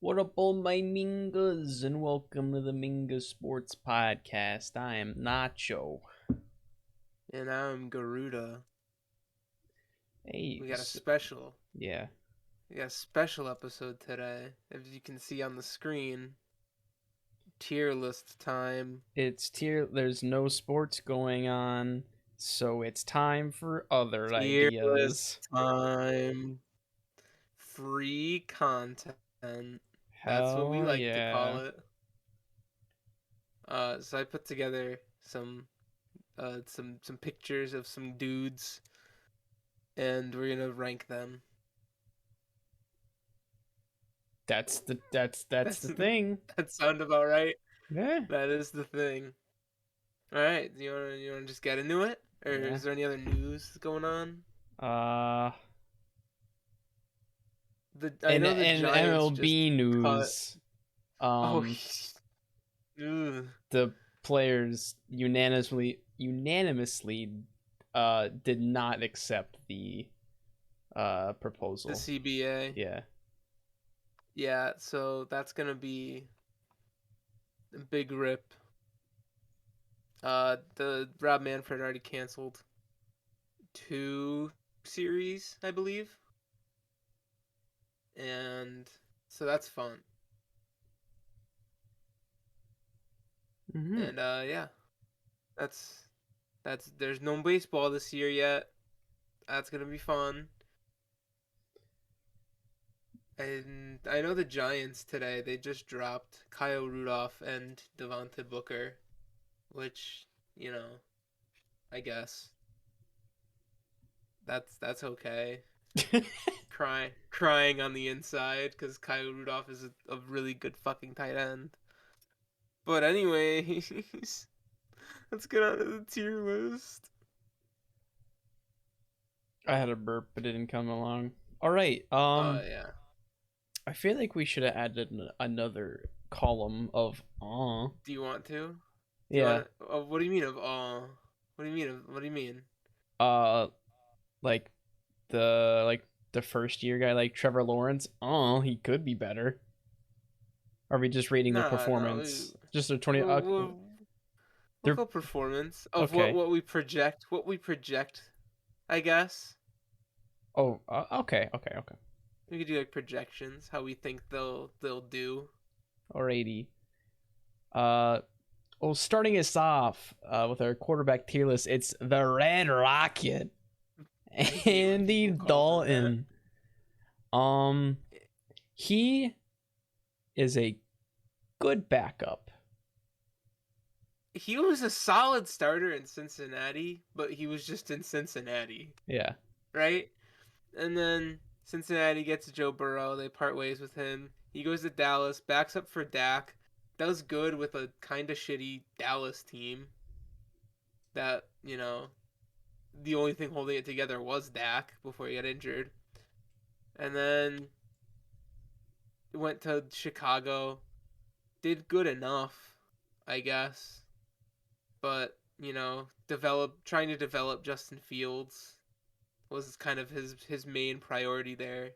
What up, all my Mingas, and welcome to the Minga Sports Podcast. I am Nacho. And I'm Garuta. Hey, We got a special. yeah, We got a special episode today. As you can see on the screen, tier list time. it's tier. There's no sports going on, so it's time for other Tier ideas. list time. Free content. That's what we Hell like to call yeah. it. So I put together some pictures of some dudes, and we're gonna rank them. That's That's the thing. that sound about right. Yeah, That is the thing. All right, do you wanna just get into it, or yeah. is there any other news going on? Uh, I in know the Giants just MLB cut. news, Oh, um, ugh. the players unanimously did not accept the The proposal. CBA. Yeah. Yeah, so that's gonna be a big rip. The Rob Manfred already canceled two series, I believe, and so that's fun. Hmm. And yeah, that's there's no baseball this year yet. That's gonna be fun. And I know the Giants today, they just dropped Kyle Rudolph and Devontae Booker, which, you know, I guess that's okay. Crying on the inside because Kyle Rudolph is a really good fucking tight end. But anyways, let's get on to the tier list. I had a burp, but it didn't come along. All right. Yeah. I feel like we should have added another column of Do you want to? Do you Yeah. want to? What do you mean of What do you mean of? What do you mean? Uh, like the first year guy, like Trevor Lawrence. Oh, he could be better. Are we just rating the Nah, no. performance? Just a 20. We'll They're go performance of what okay. what we project. What we project, I guess. Oh, okay, okay, okay. We could do like projections, how we think they'll do. Alrighty. Uh, well, starting us off with our quarterback tier list, it's the Red Rocket, I hate when Andy people call him that. Dalton. Um, he is a good backup. He was a solid starter in Cincinnati, but he was just in Cincinnati, Yeah, right? And then Cincinnati gets Joe Burrow. They part ways with him. He goes to Dallas, backs up for Dak, does good with a kind of shitty Dallas team that, the only thing holding it together was Dak before he got injured. And then went to Chicago, did good enough, I guess. But, trying to develop Justin Fields was kind of his main priority there.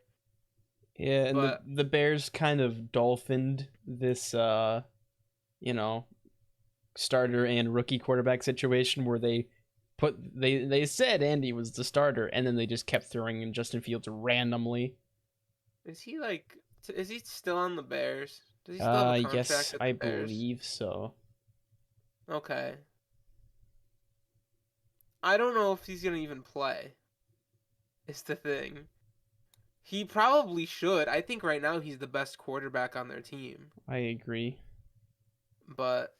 yeah, and the But the Bears kind of dolphined this you know, starter and rookie quarterback situation where they said Andy was the starter, and then they just kept throwing in Justin Fields randomly. is he still on the Bears? Does he still have a contract Yes, at I the Bears? believe so. Okay. I don't know if he's gonna even play. Is the thing. He probably should. I think right now he's the best quarterback on their team. I agree. But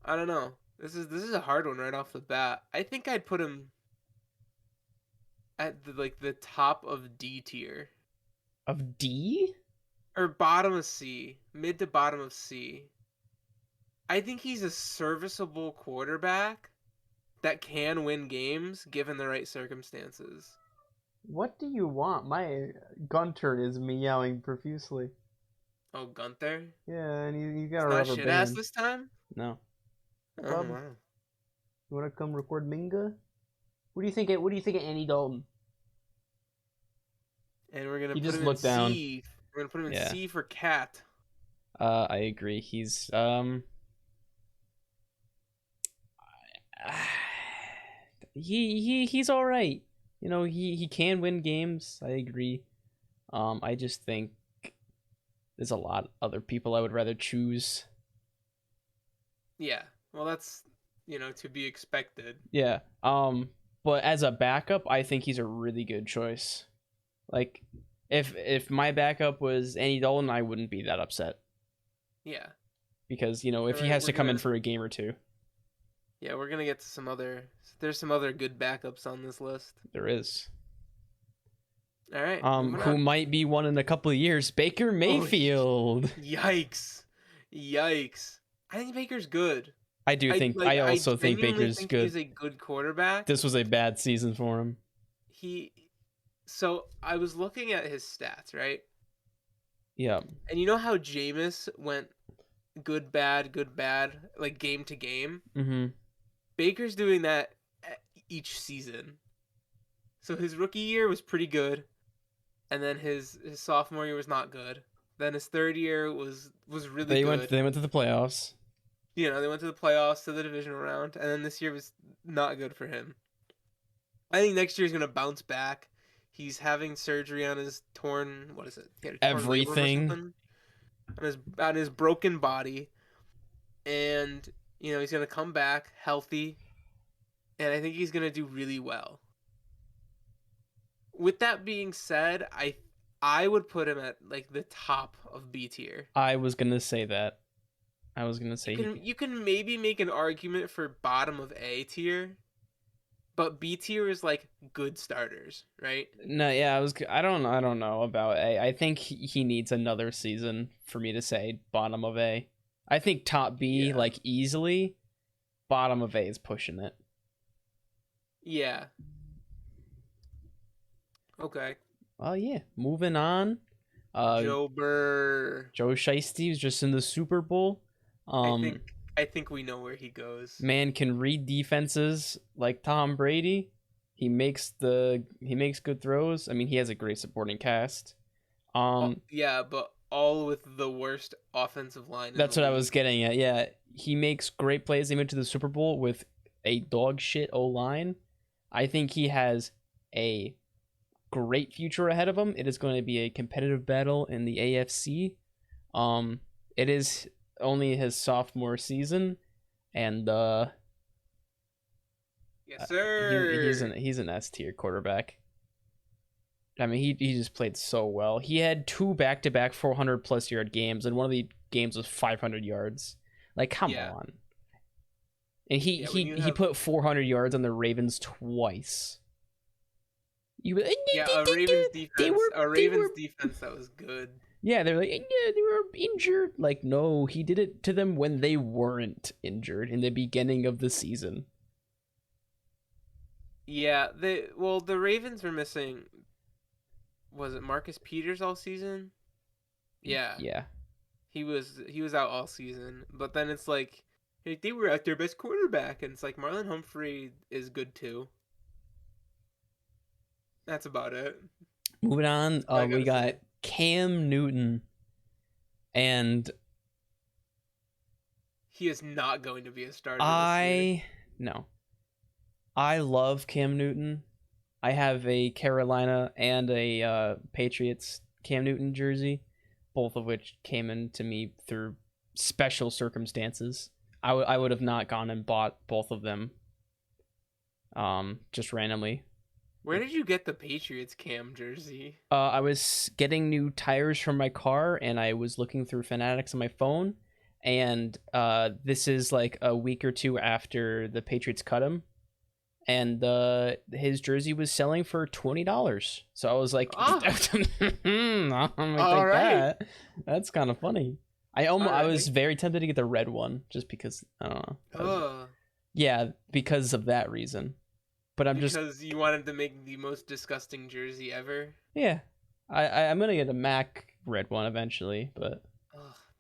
I don't know. This is a hard one right off the bat. I think I'd put him at the top of D tier Of D? or bottom of C, mid to bottom of C. I think he's a serviceable quarterback that can win games given the right circumstances. What do you want? My Gunter is meowing profusely. Oh, Gunther? Yeah, and he's got It's a not rubber shit ass band. this time? No. No, Oh, bub, wow. you wanna come record Minga? What do you think of Andy Dalton? And we're gonna He put just him in looked down. C We're gonna put him in Yeah. C for cat. I agree. He's he's all right. You know, he can win games. I agree. I just think there's a lot other people I would rather choose. Yeah. Well, that's to be expected. Yeah. But as a backup, I think he's a really good choice. Like, if my backup was Andy Dalton, I wouldn't be that upset Yeah. because if All he right. has We're to come in gonna for a game or two, Yeah, we're gonna get to some other. There's some other good backups on this list. there is. All right, moving Who on. might be one in a couple of years? Baker Oh, Mayfield. yikes, yikes! I think Baker's good. I do think. I I also think genuinely Baker's think good. he's a good quarterback. This was a bad season for him. He. So I was looking at his stats, right? Yeah. And you know how Jameis went good, bad, like game to game. Mm-hmm. Baker's doing that each season. So his rookie year was pretty good, and then his sophomore year was not good. Then his third year was really good. They went to the playoffs. They went to the playoffs, to the divisional round, and then this year was not good for him. I think next year he's gonna bounce back. He's having surgery on his torn, what is it? He had a torn labrum or Everything. something on his broken body, and he's gonna come back healthy, and I think he's gonna do really well. With that being said, I would put him at like the top of B tier. I was gonna say that. I was gonna say You can maybe make an argument for bottom of A tier, but B tier is like good starters, right? no. Yeah, I don't know about A. I think he needs another season for me to say bottom of A. I think top B Yeah. like easily. Bottom of A is pushing it. Yeah. Okay. Oh yeah. Moving on. Joe Burr. Joe Shiesty was just in the Super Bowl. I think we know where he goes. Man can read defenses like Tom Brady. He makes good throws. I mean, he has a great supporting cast. Yeah, but all with the worst offensive line. That's what I was getting at. Yeah, he makes great plays. He went to the Super Bowl with a dog shit O line. I think he has a great future ahead of him. It is going to be a competitive battle in the AFC. It is only his sophomore season, and Yes, sir. he's an S tier quarterback. I mean, he just played so well. He had 2 back-to-back 400+ yard games, and one of the games was 500 yards. Like, come on. And he put 400 yards on the Ravens twice. A Ravens defense that was good. Yeah, they're like, yeah, they were injured. Like, no, he did it to them when they weren't injured in the beginning of the season. Yeah, the Ravens were missing. Was it Marcus Peters all season? Yeah. Yeah. He was out all season, but then it's like they were at their best quarterback, and it's like Marlon Humphrey is good too. That's about it. Moving on, we got Cam Newton, and he is not going to be a starter. No. I love Cam Newton. I have a Carolina and a Patriots Cam Newton jersey, both of which came into me through special circumstances. I would have not gone and bought both of them just randomly. Where did you get the Patriots Cam jersey? I was getting new tires for my car, and I was looking through Fanatics on my phone, and this is like a week or two after the Patriots cut him, and his jersey was selling for $20. So I was like, I'm gonna take that. That's kind of funny. I was very tempted to get the red one just because I don't know. Yeah, because of that reason. But because you wanted to make the most disgusting jersey ever. Yeah, I'm gonna get a Mac red one eventually, but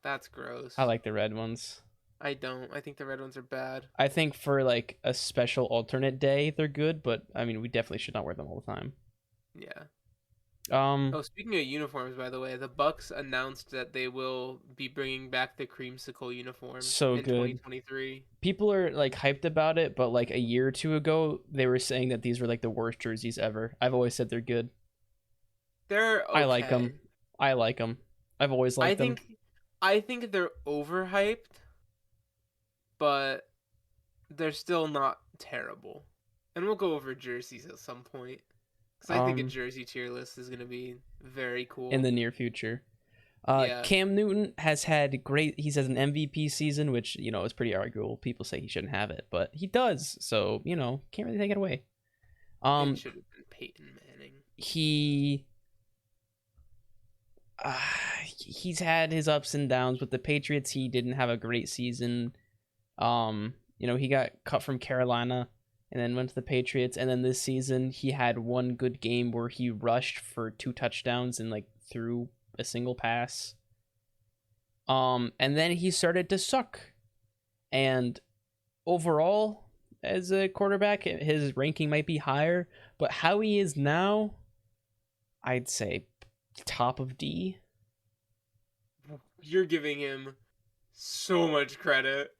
that's gross. I like the red ones. I don't. I think the red ones are bad. I think for like a special alternate day, they're good, but I mean, we definitely should not wear them all the time. Yeah. Um, Oh, speaking of uniforms, by the way, the Bucks announced that they will be bringing back the creamsicle uniforms so in good. 2023. People are like hyped about it, but like a year or two ago, they were saying that these were like the worst jerseys ever. I've always said they're good. They're I like okay. them. I like them. I've always I liked them. think I think they're overhyped, but they're still not terrible. And we'll go over jerseys at some point because I think a Um, jersey tier list is gonna be very in cool. the near future. Yeah, Cam Newton has had great. He's had an MVP season, which is pretty arguable. People say he shouldn't have it, but he does. So can't really take it away. it Um, should have been Peyton Manning. he uh, he's had his ups and downs with the Patriots. He didn't have a great season. He got cut from Carolina and then went to the Patriots. And then this season, he had one good game where he rushed for 2 touchdowns and like threw a single pass. And then he started to suck. And overall, as a quarterback, his ranking might be higher, but how he is now, I'd say top of D. You're giving him so much credit.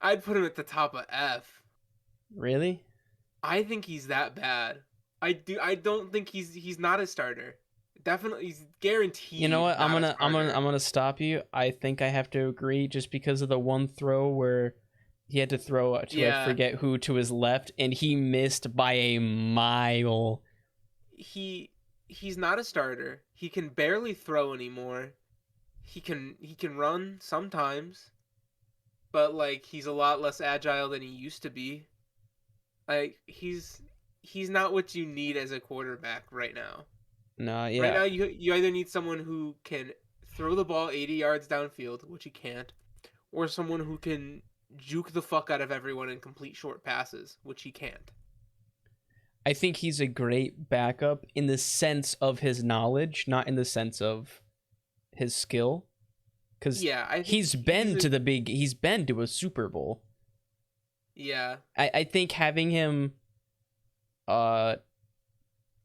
I'd put him at the top of F. Really? I think he's that bad. I do. I don't think he's not a starter. Definitely, he's You know guaranteed what? I'm not a gonna I'm gonna starter. I'm gonna stop you. I think I have to agree just because of the one throw where he had to throw to I Yeah, forget who to his left and he missed by a mile. he he's not a starter. He can barely throw anymore. He can run sometimes, but like he's a lot less agile than he used to be. Like he's not what you need as a quarterback right now. No, Right yeah. now, you either need someone who can throw the ball 80 yards downfield, which he can't, or someone who can juke the fuck out of everyone and complete short passes, which he can't. I think he's a great backup in the sense of his knowledge, not in the sense of his skill. Because Yeah, I think he's he's been a to he's been to a Super Bowl. yeah, I think having him, uh,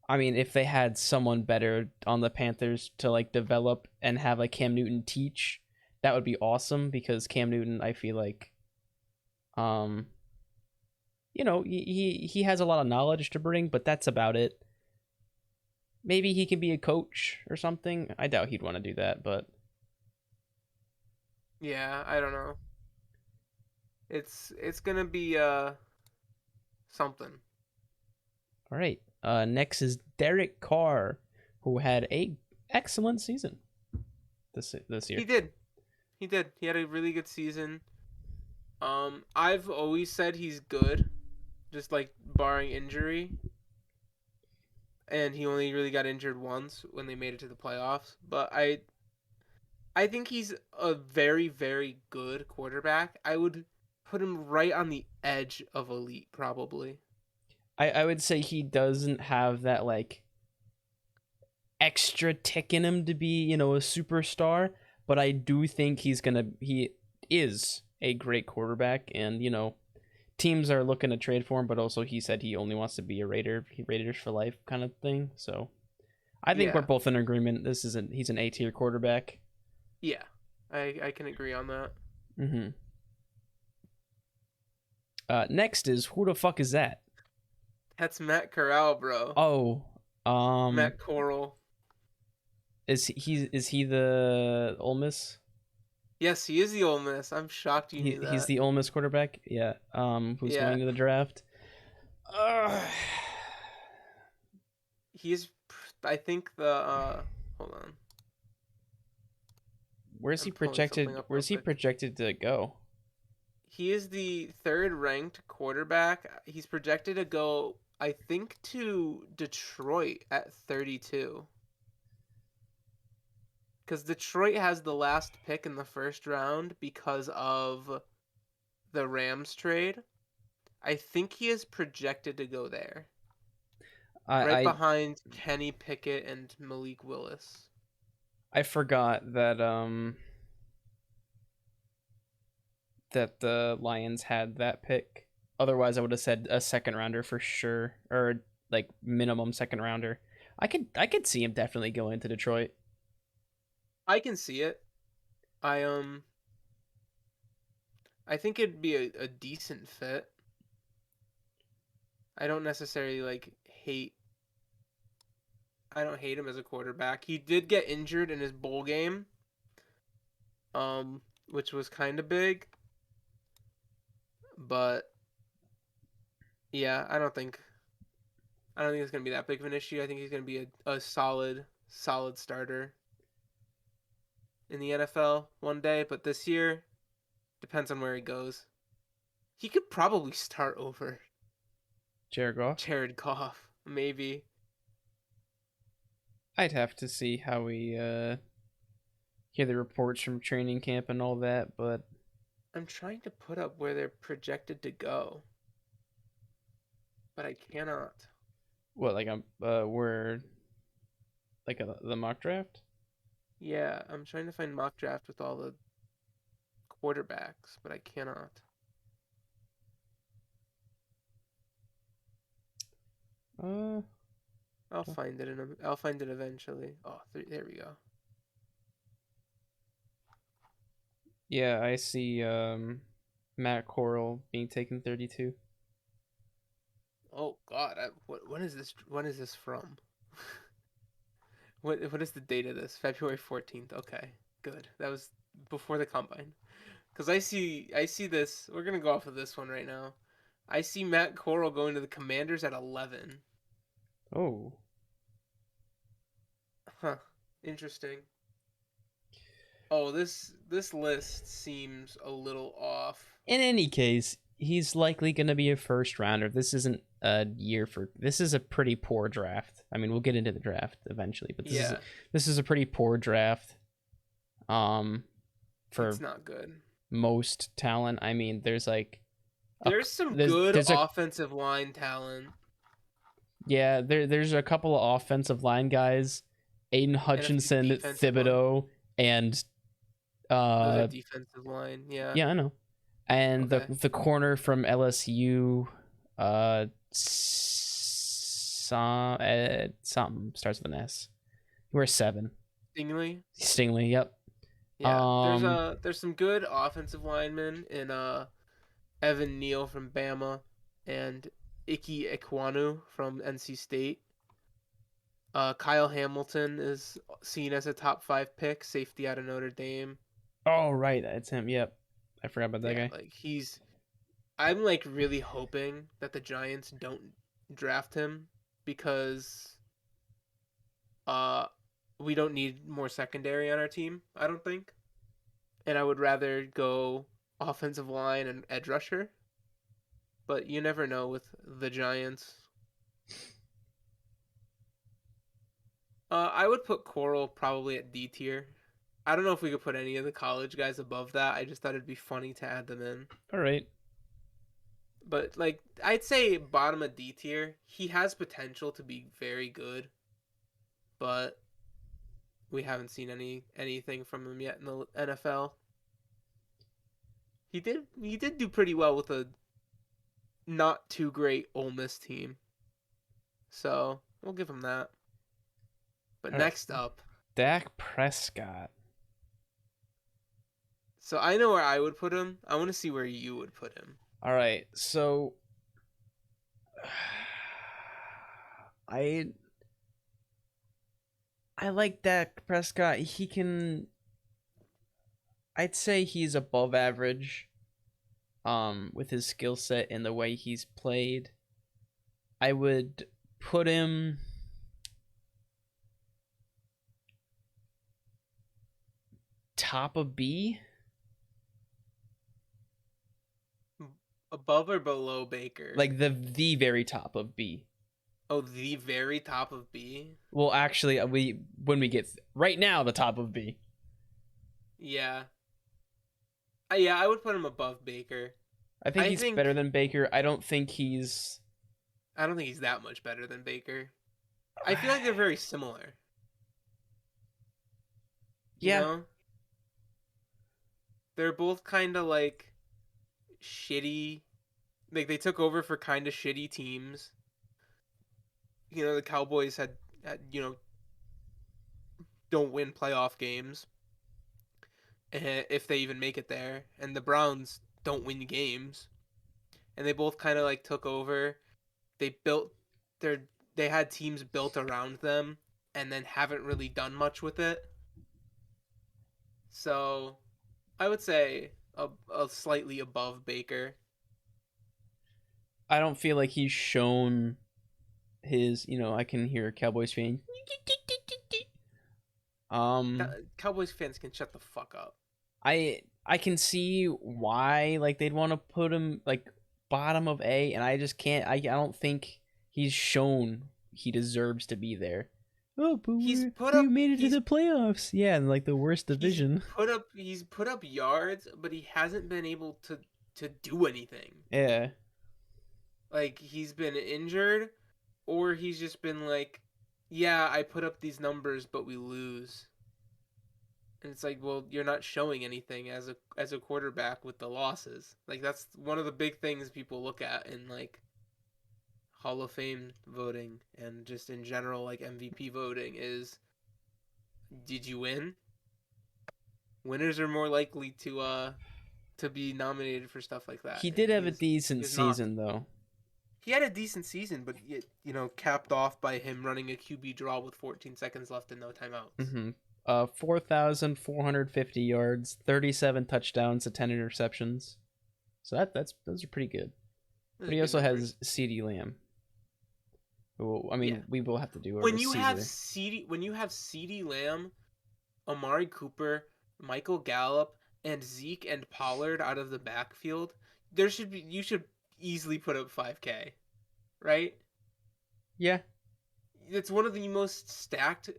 I mean, if they had someone better on the Panthers to like develop and have like Cam Newton teach, that would be awesome because Cam Newton, I feel like, um, he has a lot of knowledge to bring, but that's about it. Maybe he can be a coach or something. I doubt he'd want to do that, but yeah. I don't know. It's gonna be something. all right. Next is Derek Carr, who had a excellent season this He year. did. He did. He had a really good season. I've always said he's good, just like barring injury. And he only really got injured once when they made it to the playoffs. But I think he's a very, very good quarterback. I would put him right on the edge of elite, probably. I would say he doesn't have that like extra tick in him to be, a superstar, but I do think he is a great quarterback and, teams are looking to trade for him, but also he said he only wants to be a Raiders for life kind of thing. So, I think we're Yeah, both in agreement. He's an A-tier quarterback. yeah, I can agree on that. Mhm. Next is who the fuck is that? That's Matt Corral, bro. Oh, um Matt Coral. is he the Ole Miss? Yes, he is the Ole Miss. I'm shocked you knew He's that. the Ole Miss quarterback. Yeah. Who's Yeah, going to the draft? Uh, he's. I think the. Hold on. where's he I'm pulling something projected? up real Where's he quick. projected to go? He is the third ranked quarterback. He's projected to go, I think, to Detroit at 32. Because Detroit has the last pick in the first round because of the Rams trade. I think he is projected to go there, I right I behind Kenny Pickett and Malik Willis. I forgot that the Lions had that pick. Otherwise, I would have said a second rounder for sure, or like minimum second rounder. I could see him definitely go into Detroit. I can see it. I I think it'd be a decent fit. I don't necessarily like hate. I don't hate him as a quarterback. He did get injured in his bowl game, which was kind of big. But yeah, I don't think it's gonna be that big of an issue. I think he's gonna be a solid starter in the NFL one day. But this year depends on where he goes. He could probably start over Jared Goff. Jared Goff, maybe. I'd have to see how we hear the reports from training camp and all that, but I'm trying to put up where they're projected to go, but I cannot. what like we're like the mock draft. Yeah, I'm trying to find mock draft with all the quarterbacks, but I cannot. Uh, I'll find it eventually. Oh, there we go. yeah, I see Matt Corral being taken 32. Oh God, when is this? When is this from? What is the date of this? February 14th. Okay, good. That was before the combine. Cause I see this. We're gonna go off of this one right now. I see Matt Corral going to the Commanders at 11. Oh, Huh. Interesting. Oh, this list seems a little off. in any case, he's likely going to be a first rounder. This isn't a year for. This is a pretty poor draft. I mean, we'll get into the draft eventually, but Yeah, this is a pretty poor draft. For it's not good. most talent. I mean, there's like a There's some good there's a offensive line talent yeah there's a couple of offensive line guys, Aiden and a few Hutchinson, defensive line. Thibodeau, and Those are uh defensive line. Yeah. yeah I know, and Okay. the corner from LSU, something starts with an S. He wears 7. Stingley. Stingley, yep. Yeah. Um, There's some good offensive linemen in Evan Neal from Bama and Ike Ekwanu from NC State. Kyle Hamilton is seen as a top 5 pick, safety out of Notre Dame. oh right, that's him. Yep, I forgot about that Yeah, guy. like I'm like really hoping that the Giants don't draft him because uh we don't need more secondary on our team, I don't think. And I would rather go offensive line and edge rusher, but you never know with the Giants. I would put Coral probably at D tier. I don't know if we could put any of the college guys above that. I just thought it'd be funny to add them in. All right. But like I'd say bottom of D tier, he has potential to be very good, but we haven't seen anything from him yet in the NFL. He did do pretty well with a not too great Ole Miss team. So, we'll give him that. But All right. next up, Dak Prescott. so I know where I would put him. I want to see where you would put him. All right. So I I like Dak Prescott. He can, I'd say he's above average with his skill set and the way he's played. I would put him top of B. Above or below Baker? Like the very top of B. Oh, the very top of B? Well, actually, we when we get right now the top of B. Yeah. Yeah, I would put him above Baker. I think I he's think better than Baker. I don't think he's. I don't think he's that much better than Baker. I feel like they're very similar. You Yeah, know? They're both kind of like shitty. Like they took over for kind of shitty teams. The Cowboys had don't win playoff games, if they even make it there, and the Browns don't win games, and they both kind of like took over. They built their they had teams built around them, and then haven't really done much with it. So I would say a slightly above Baker. I don't feel like he's shown his. I can hear a Cowboys fan. Um, Cowboys fans can shut the fuck up. I can see why like they'd want to put him like bottom of A, and I just can't. I don't think he's shown he deserves to be there. Oh, but we made it to the playoffs. Yeah, in like the worst division. He's put up yards, but he hasn't been able to do anything. Yeah. Like he's been injured, or he's just been like, yeah, I put up these numbers, but we lose. And it's like, well, you're not showing anything as a quarterback with the losses. Like that's one of the big things people look at in like Hall of Fame voting and just in general like MVP voting is, did you win? Winners are more likely to be nominated for stuff like that, He and did have a decent he is not. season though. He had a decent season, but capped off by him running a QB draw with 14 seconds left and no timeouts. Mm-hmm. 4,450 yards, 37 touchdowns to 10 interceptions. So those are pretty good. Those But are he good also numbers. has CeeDee Lamb. Well, I Yeah, mean, we will have to do when over you have Caesar. CeeDee Lamb, Amari Cooper, Michael Gallup, and Zeke and Pollard out of the backfield, you should easily put up 5K, right? Yeah. It's one of the most stacked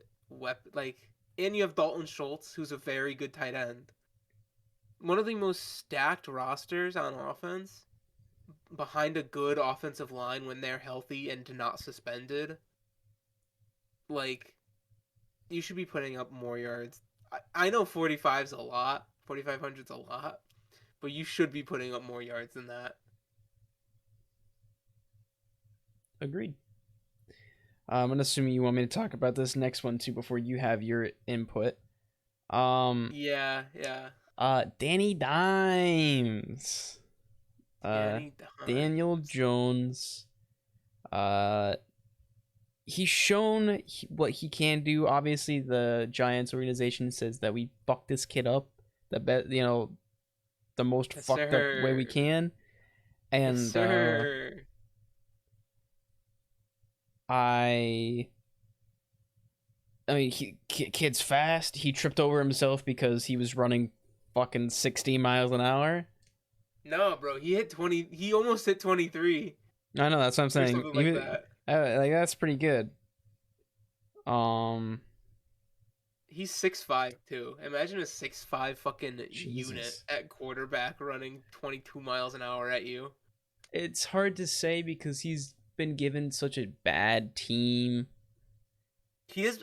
and you have Dalton Schultz, who's a very good tight end. One of the most stacked rosters on offense, behind a good offensive line when they're healthy and not suspended. Like, you should be putting up more yards. I know 45's a lot, 4,500's a lot, but you should be putting up more yards than that. Agreed. I'm gonna assume you want me to talk about this next one too before you have your input. Um, Yeah, yeah. Danny Dimes. Uh, Danny Daniel Dimes. Jones. Uh, he's shown what he can do. Obviously, the Giants organization says that we fucked this kid up the most Yes, fucked up way we sir. can. Yes, And sir. I I mean, kid's fast. He tripped over himself because he was running fucking 60 miles an hour. No, bro, he hit 20. He almost hit 23 I know, that's what I'm or saying. something like that. Like that's pretty good. Um, He's 6'5" too. Imagine a 6'5" fucking unit Jesus, at quarterback running 22 miles an hour at you. it's hard to say because he's been given such a bad team.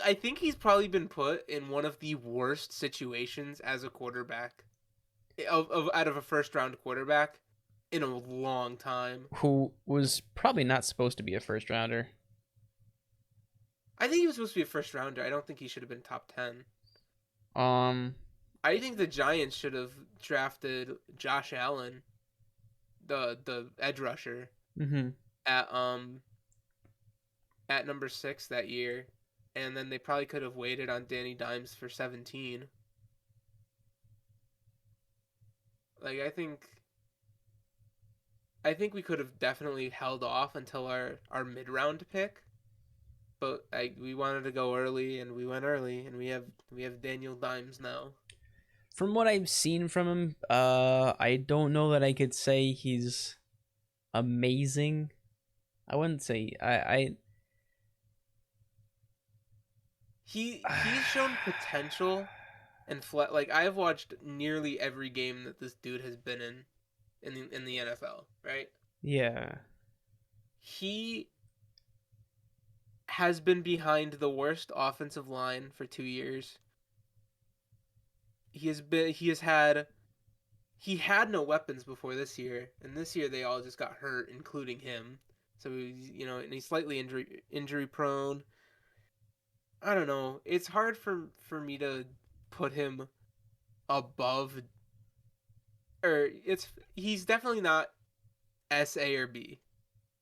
I think he's probably been put in one of the worst situations as a quarterback of out of a first round quarterback in a long time. Who was probably not supposed to be a first rounder. I think he was supposed to be a first rounder. I don't think he should have been top 10. Um, I think the Giants should have drafted Josh Allen, the edge rusher, mm-hmm. at at number 6 that year, and then they probably could have waited on Danny Dimes for 17. Like I think we could have definitely held off until our mid round pick, but we wanted to go early and we went early, and we have Daniel Dimes now. From what I've seen from him, I don't know that I could say he's amazing. I wouldn't say He's shown potential and like I've watched nearly every game that this dude has been in the NFL, right? Yeah. He has been behind the worst offensive line for 2 years. He had no weapons before this year, and this year they all just got hurt, including him. So and he's slightly injury prone. I don't know. It's hard for me to put him above, or he's definitely not S, A, or B.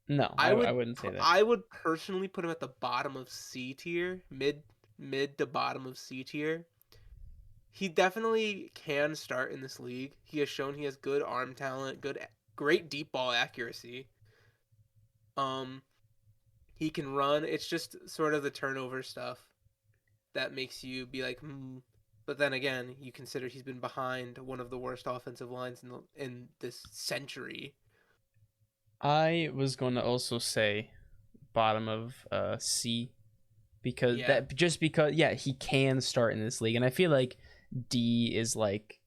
No, I I would wouldn't say that. I would personally put him at the bottom of C tier, mid to bottom of C tier. He definitely can start in this league. He has shown he has good arm talent, great deep ball accuracy. Um, he can run. It's just sort of the turnover stuff that makes you be like, hmm. But then again, you consider he's been behind one of the worst offensive lines in this century. I was going to also say bottom of C because Yeah, yeah, he can start in this league, and I feel like D is like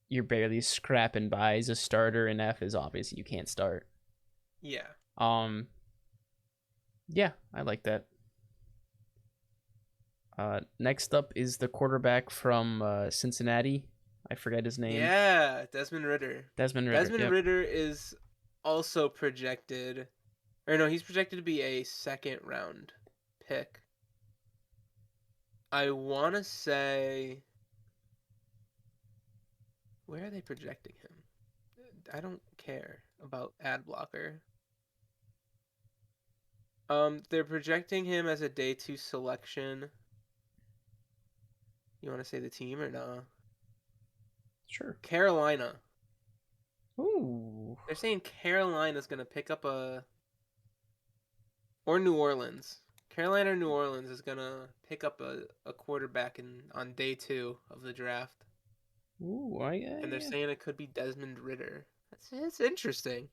you're barely scrapping by as a starter, and F is obviously you can't start. yeah, Um, yeah, I like that. Next up is the quarterback from Cincinnati. I forget his name. yeah. Desmond Ritter. Desmond Ritter. Desmond Yep. Ritter is also projected, or no, he's projected to be a second round pick. I want to say, where are they projecting him? I don't care about ad blocker. They're projecting him as a day 2 selection. You want to say the team or no? Sure. Carolina. Ooh. They're saying Carolina's going to pick up or New Orleans. Carolina or New Orleans is going to pick up a quarterback on day 2 of the draft. Ooh. And they're Yeah. saying it could be Desmond Ritter. That's interesting.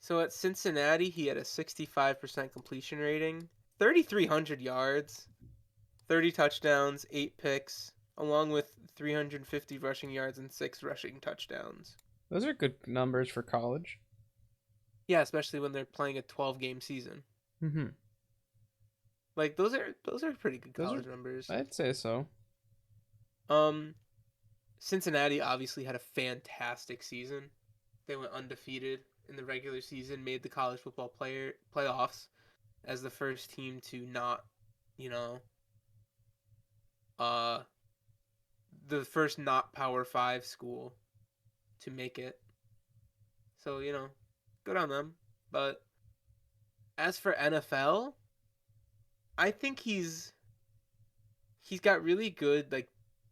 So at Cincinnati, he had a 65% completion rating, 3,300 yards, 30 touchdowns, 8 picks, along with 350 rushing yards and 6 rushing touchdowns. Those are good numbers for college. Yeah, especially when they're playing a 12-game season. Mm-hmm. Like those are pretty good Those are, college numbers. I'd say so. Um Cincinnati obviously had a fantastic season. They went undefeated in the regular season, made the college football playoffs as the first team to not, you know, uh the first not Power 5 school to make it. So, good on them. But as for NFL, I think he's got really good like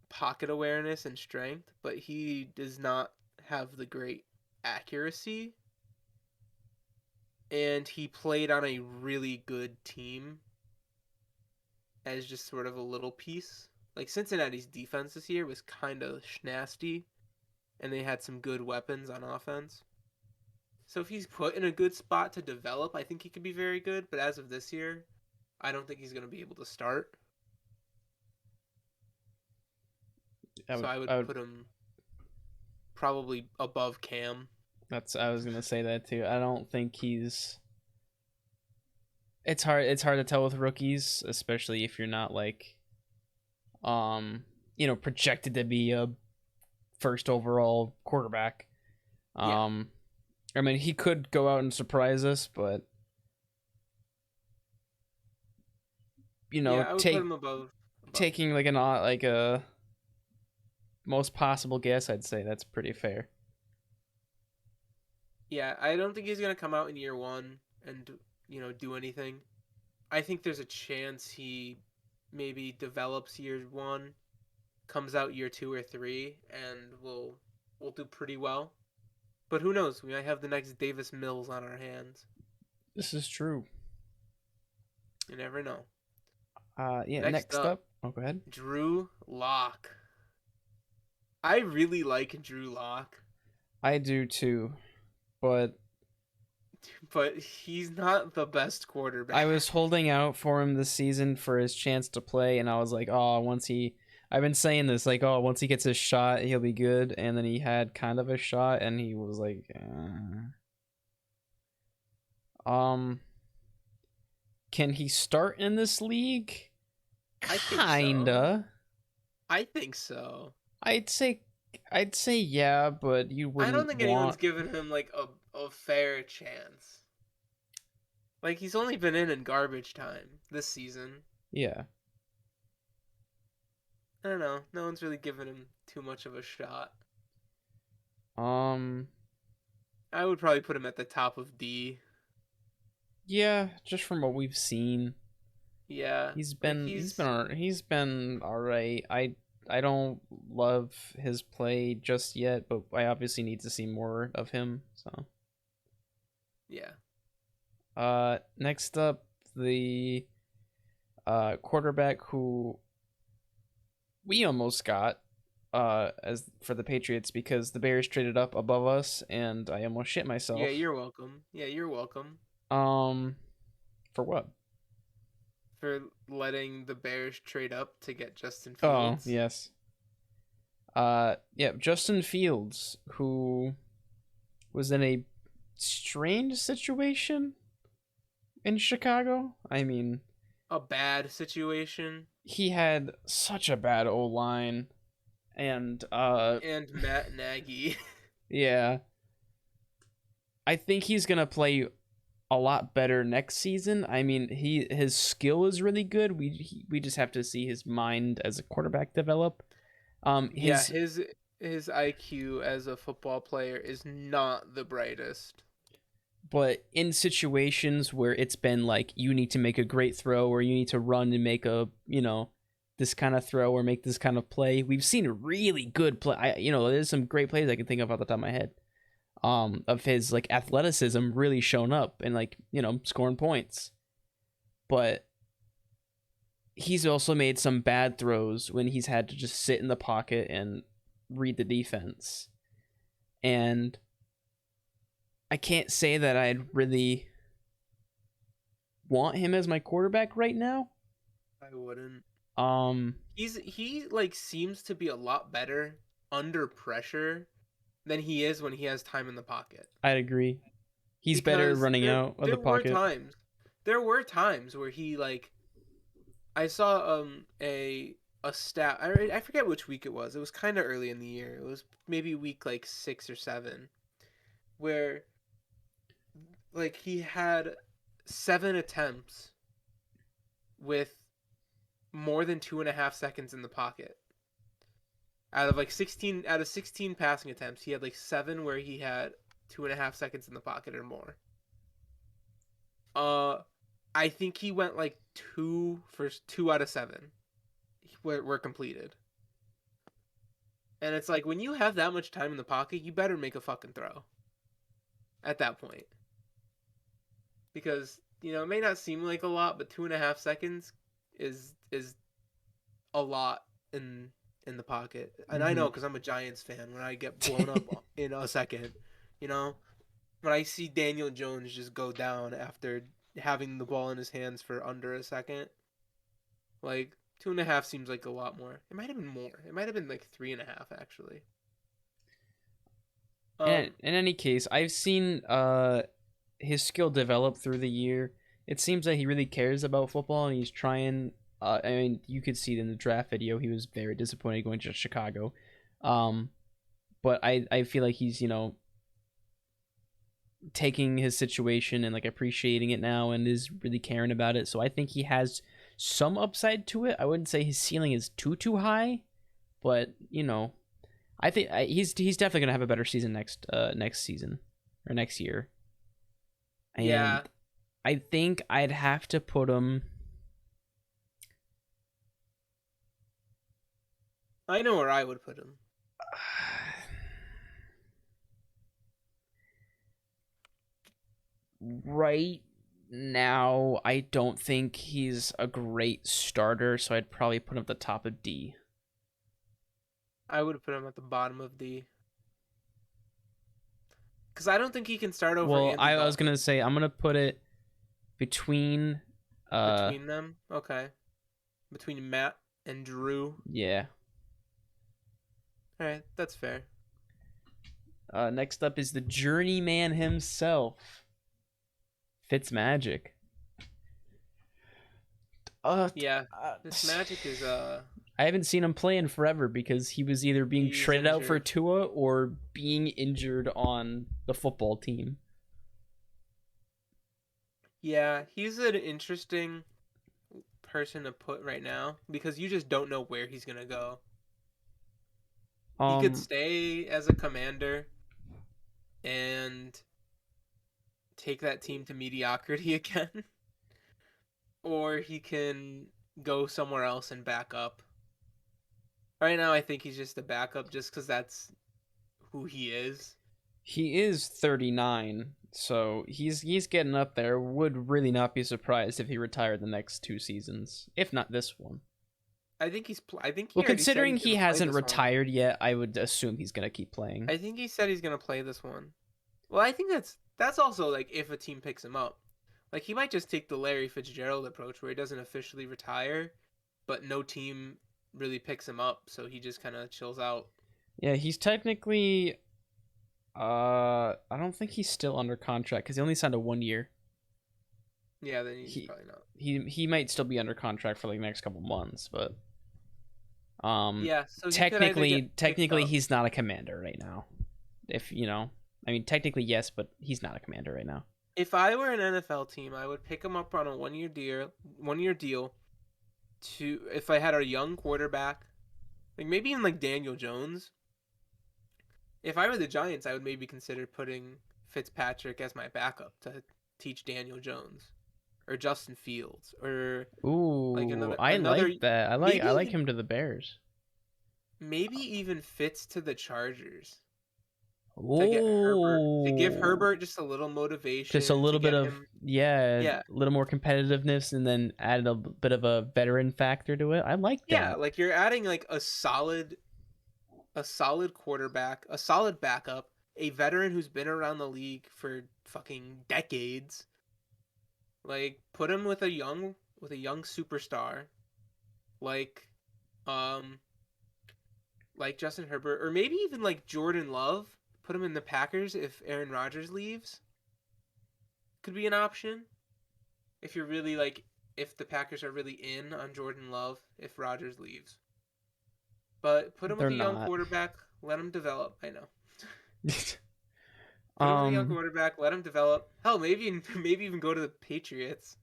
pocket awareness and strength, but he does not have the great accuracy. And he played on a really good team as just sort of a little piece. Like Cincinnati's defense this year was kind of nasty, and they had some good weapons on offense. So if he's put in a good spot to develop, I think he could be very good. But as of this year, I don't think he's going to be able to start. I So would. I would put him probably above Cam. I was gonna say that too. I don't think he's. It's hard. It's hard to tell with rookies, especially if you're not like, projected to be a first overall quarterback. Yeah. I mean, he could go out and surprise us, but Yeah, I would put him above. taking like a most possible guess, I'd say that's pretty fair. Yeah, I don't think he's going to come out in year 1 and, do anything. I think there's a chance he maybe develops year 1, comes out year 2 or 3, and will do pretty well. But who knows? We might have the next Davis Mills on our hands. This is true. You never know. Yeah. Next Next up, up, oh, go ahead. Drew Lock. I really like Drew Lock, I do too, but but he's not the best quarterback. I was holding out for him this season for his chance to play, and I was like, oh, I've been saying this, like, oh, once he gets his shot, he'll be good, and then he had kind of a shot, and he was like, can he start in this league? Kinda. I think so. I'd say yeah, but you I don't wouldn't think anyone's want. given him like a fair chance. Like, he's only been in garbage time this season. Yeah. I don't know. No one's really given him too much of a shot. Um. I would probably put him at the top of D. Yeah, just from what we've seen, Yeah, he's like been he's been he's al- he's been all right. I don't love his play just yet, but I obviously need to see more of him. So, yeah. next up, the quarterback who we almost got as for the Patriots because the Bears traded up above us and I almost shit Yeah, myself. you're welcome. Yeah, you're welcome Um, for what? for letting the Bears trade up to get Justin Oh, Fields. yes. Yeah, Justin Fields, who was in a strange situation in Chicago. I mean, A bad situation. he had such a bad O line, and And Matt Nagy. yeah, I think he's gonna play a lot better next season. I mean, his skill is really good. We just have to see his mind as a quarterback develop. Yeah, His his IQ as a football player is not the brightest. but in situations where it's been like you need to make a great throw or you need to run and make a this kind of throw or make this kind of play, we've seen really good play. There's some great plays I can think of off the top of my head. Of his like athleticism really shown up and like scoring points, but he's also made some bad throws when he's had to just sit in the pocket and read the defense. And I can't say that I'd really want him as my quarterback right now. I wouldn't. Um, He like seems to be a lot better under pressure than he is when he has time in the pocket. I'd agree. He's better Because running out of the pocket. there were times where he like I saw a stat. I forget which week it was. It was kind of early in the year. It was maybe week like 6 or 7 where like he had 7 attempts with more than 2.5 seconds in the pocket. Out of 16 passing attempts, he had like 7 where he had 2.5 seconds in the pocket or more. I think he went like 2 out of 7 were completed. And it's like when you have that much time in the pocket, you better make a fucking throw. At that point, because it may not seem like a lot, but 2.5 seconds is a lot in the pocket. And I know because I'm a Giants fan. When I get blown up in a second, you know, when I see Daniel Jones just go down after having the ball in his hands for under a second, like 2.5 seems like a lot more. It might have been more. It might have been like 3.5 actually. In any case, I've seen his skill develop through the year. It seems that he really cares about football and he's trying. I mean, you could see it in the draft video. He was very disappointed going to Chicago. But I feel like he's taking his situation and like appreciating it now and is really caring about it. So I think he has some upside to it. I wouldn't say his ceiling is too high, but I think he's definitely gonna have a better season next season or next year. And Yeah, I think I'd have to put him. I know where I would put him. Right now, I don't think he's a great starter, so I'd probably put him at the top of D. I would put him at the bottom of D. Because I don't think he can start over Well, Andy I was Dalton gonna say I'm gonna put it between. between them. Okay. Between Matt and Drew. Yeah. All right, that's fair. Next up is the journeyman himself, Fitzmagic. Yeah, this Magic is I haven't seen him play in forever because he was either being he's traded out for injured. Tua or being injured on the football team. Yeah, he's an interesting person to put right now because you just don't know where he's gonna go. He could Um, stay as a commander and take that team to mediocrity again, or he can go somewhere else and back up. Right now, I think he's just a backup just because that's who he is. he is 39, so he's getting up there. Would really not be surprised if he retired the next 2 seasons, if not this one. I think he's. I think Well, he already said considering he's he gonna play hasn't this one. retired yet, I would assume he's gonna keep playing. I think he said he's gonna play this one. Well, I think that's also like if a team picks him up, like he might just take the Larry Fitzgerald approach where he doesn't officially retire, but no team really picks him up, so he just kind of chills out. Yeah, he's technically. I don't think he's still under contract because he only signed a 1 year. Yeah, then he's He probably not. he might still be under contract for like the next couple months, but Yeah, so he could either get picked technically up. he's not a commander right now. If you know, I mean, technically yes, but he's not a commander right now. If I were an NFL team, I would pick him up on a 1 year deal to if I had a young quarterback, like maybe even like Daniel Jones. If I were the Giants, I would maybe consider putting Fitzpatrick as my backup to teach Daniel Jones or Justin Fields or like Ooh, I another like that. maybe I like even him to the Bears. Fitz to the Chargers to get Herbert to give Oh, Herbert just a little just a motivation to little bit get of him. yeah, Yeah, a little more competitiveness, and then add a bit of a veteran factor to it. I like yeah, that. like you're adding like a solid quarterback, a solid backup, a veteran who's been around the league for fucking decades. Like put him with a young superstar like um like Justin Herbert or maybe even like Jordan Love. Put him in the Packers if Aaron Rodgers leaves. Could be an option if you're really like if the Packers are really in on Jordan Love if Rodgers leaves. But put him They're with a young not. quarterback, let him develop. I know. Put him with a young um, quarterback, let him develop. Hell, maybe maybe even go to the Patriots.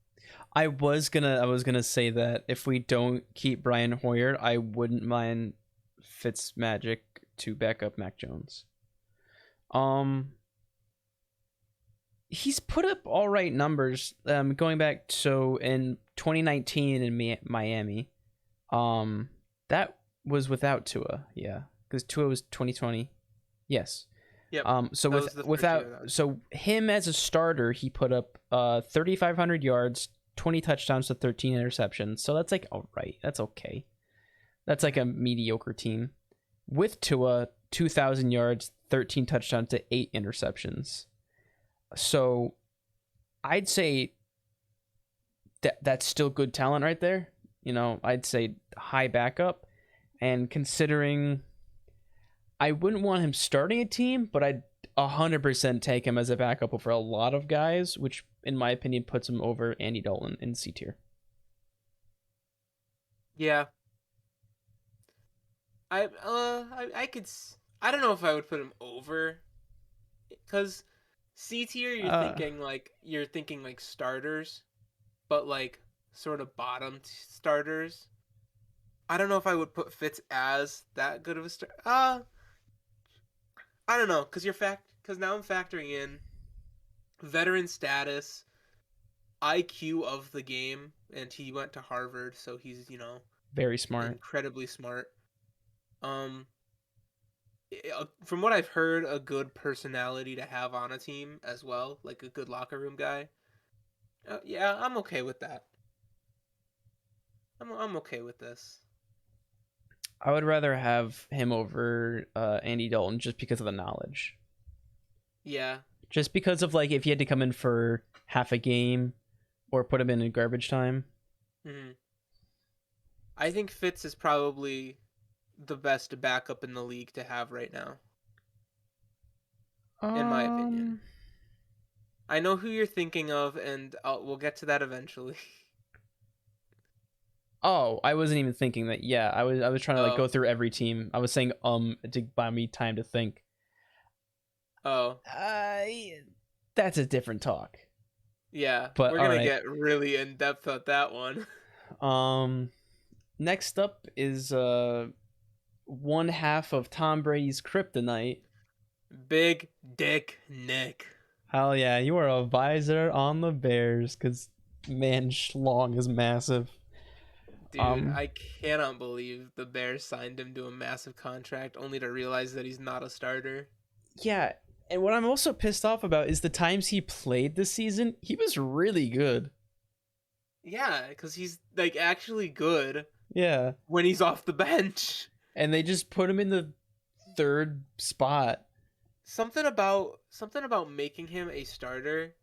I was gonna say that if we don't keep Brian Hoyer, I wouldn't mind Fitzmagic to back up Mac Jones. Um, he's put up all right numbers. Going back so in 2019 in Miami, that was without Tua. Yeah, because Tua was 2020. Yes. Yep, So that was the first year without of that. so him as a starter, he put up 3,500 yards, 20 touchdowns to 13 interceptions. So that's like all right. That's okay. That's like a mediocre team. With Tua, 2,000 yards, 13 touchdowns to 8 interceptions. So I'd say that's still good talent right there. You know, I'd say high backup. And considering I wouldn't want him starting a team, but I'd 100% take him as a backup over a lot of guys, which in my opinion puts him over Andy Dalton in C tier. Yeah, I could. I don't know if I would put him over because C tier Uh, you're thinking like starters, but like sort of bottom starters. I don't know if I would put Fitz as that good of a start. I don't know because now I'm factoring in veteran status, IQ of the game, and he went to Harvard, so he's Very smart. incredibly smart. Um, from what I've heard, a good personality to have on a team as well, like a good locker room guy. Yeah, I'm okay with that. I'm okay with this. I would rather have him over Andy Dalton just because of the knowledge. Yeah. Just because of like if he had to come in for half a game or put him in garbage time. Hmm. I think Fitz is probably the best backup in the league to have right now, in my opinion. Um. I know who you're thinking of, and we'll get to that eventually. Oh, I wasn't even thinking that. Yeah, I was trying to like Oh, go through every team. I was saying to buy me time to think. oh, Uh, that's a different talk. Yeah, But we're all gonna right. get really in depth at that one. Um, next up is one half of Tom Brady's kryptonite. Big Dick Nick. Hell yeah, you are a visor on the Bears because man, Schlong is massive. Dude, Um, I cannot believe the Bears signed him to a massive contract only to realize that he's not a starter. yeah, and what I'm also pissed off about is the times he played this season. He was really good. Yeah, because he's like actually good Yeah, when he's off the bench. and they just put him in the third spot. Something about making him a starter,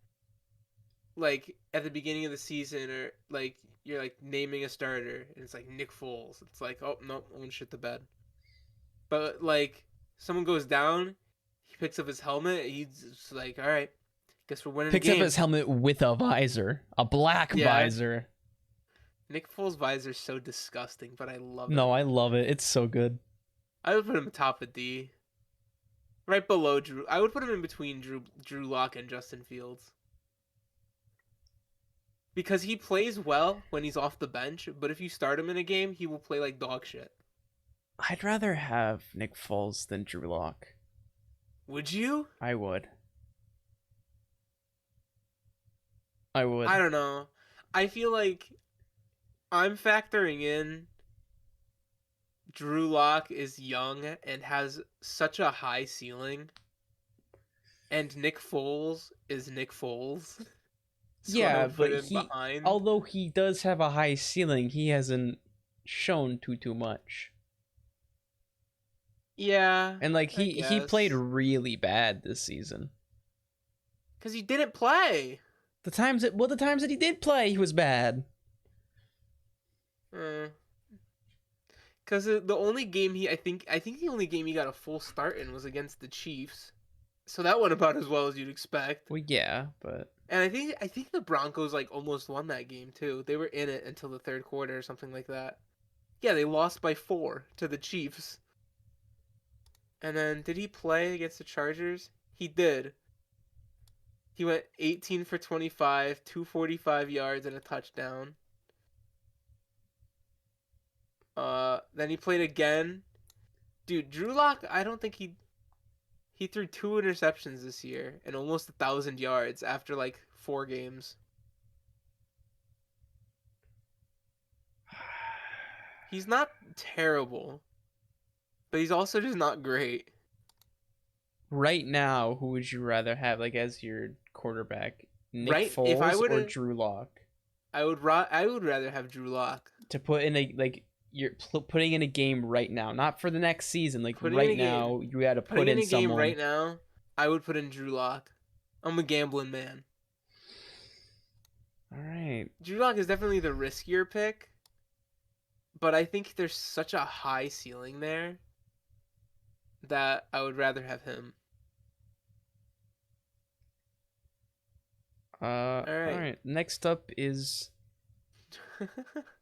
like at the beginning of the season, or like you're like naming a starter, and it's like Nick Foles. It's like, oh no, I'm gonna shit the bed. But like someone goes down, he picks up his helmet. He's just like, all right, guess we're winning a Picks up game. his helmet with a visor, a black Yeah, visor. Nick Foles' visor is so disgusting, but I love No, him. I love it. It's so good. I would put him atop of D, right below Drew. I would put him in between Drew Lock and Justin Fields because he plays well when he's off the bench. But if you start him in a game, he will play like dog shit. I'd rather have Nick Foles than Drew Lock. Would you? I would. I would. I don't know. I feel like I'm factoring in Drew Lock is young and has such a high ceiling, and Nick Foles is Nick Foles. So I Yeah, would put but him behind. although he does have a high ceiling, he hasn't shown too much. Yeah, And like I he played guess. really bad this season. Because he didn't play. The times that he did play, he was bad. Because the only game I think the only game he got a full start in was against the Chiefs. So that went about as well as you'd expect. Well, yeah, but And I think the Broncos like almost won that game too. They were in it until the third quarter or something like that. Yeah, they lost by 4 to the Chiefs. And then did he play against the Chargers? He did. He went 18 for 25, 245 yards and a touchdown. Then he played again. Dude, Drew Lock, I don't think he threw 2 interceptions this year and almost 1,000 yards after like 4 games. He's not terrible, but he's also just not great. right now, who would you rather have like as your quarterback? Nick Right? If I Foles would or have, Drew Lock? I would rather have Drew Lock. To put in a like you're putting in a game right now, not for the next season. Like Putting in right a game, now, you got to put putting in in a game someone. right now, I would put in Drew Lock. I'm a gambling man. All right. Drew Lock is definitely the riskier pick, but I think there's such a high ceiling there that I would rather have him. All All right. right. Next up is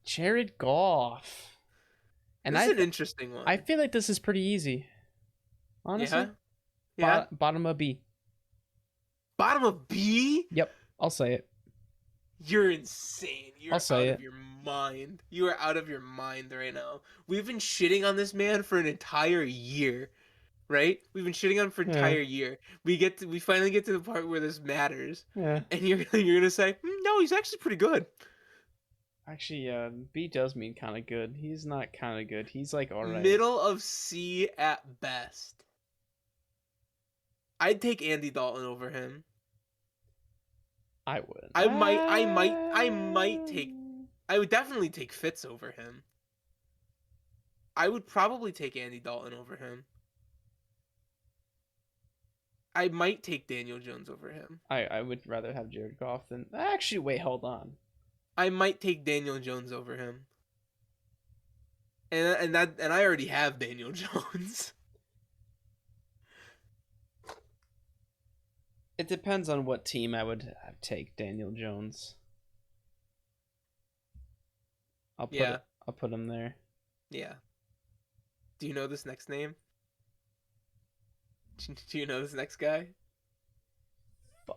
Jared Goff, and This is an interesting one. I feel like this is pretty easy. Honestly, Yeah. Yeah. Bottom of B. Bottom of B? Yep, I'll say it. You're insane. You're I'll out say of it. your mind. You are out of your mind right now. We've been shitting on this man for an entire year, right? We've been shitting on him for an Yeah. entire year. We finally get to the part where this matters, Yeah. and you're gonna say, no, he's actually pretty good. Actually, B does mean kind of good. He's not kind of good. He's like all right. Middle of C at best. I'd take Andy Dalton over him. I would. I would definitely take Fitz over him. I would probably take Andy Dalton over him. I might take Daniel Jones over him. I would rather have Jared Goff than. Actually, wait, hold on. I might take Daniel Jones over him. And I already have Daniel Jones. It depends on what team I would take Daniel Jones. I'll put him there. Yeah. Do you know this next name? Do you know this next guy?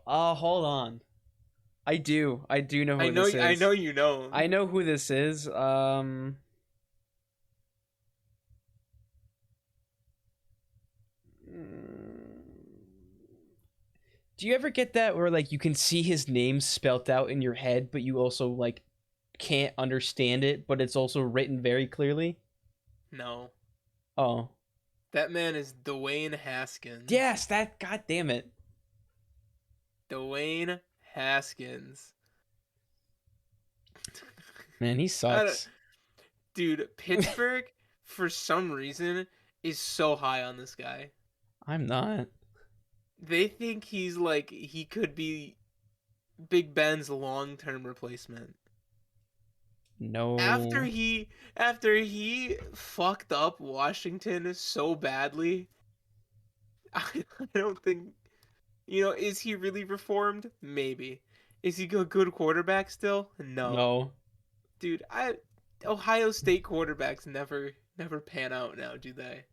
Hold on. I do. I do know I who know this I know is. you know him. I know who this is. Do you ever get that where like you can see his name spelt out in your head, but you also like can't understand it, but it's also written very clearly? No. Oh. That man is Dwayne Haskins. Yes, that god damn it. Dwayne Haskins. Man, he I don't, sucks. dude, Pittsburgh for some reason is so high on this guy. I'm not. They think he could be Big Ben's long-term replacement. After No. he after he fucked up Washington so badly, I don't think is he really reformed? Maybe. Is he a good quarterback still? No. No. Dude, I Ohio State quarterbacks never pan out now, do they?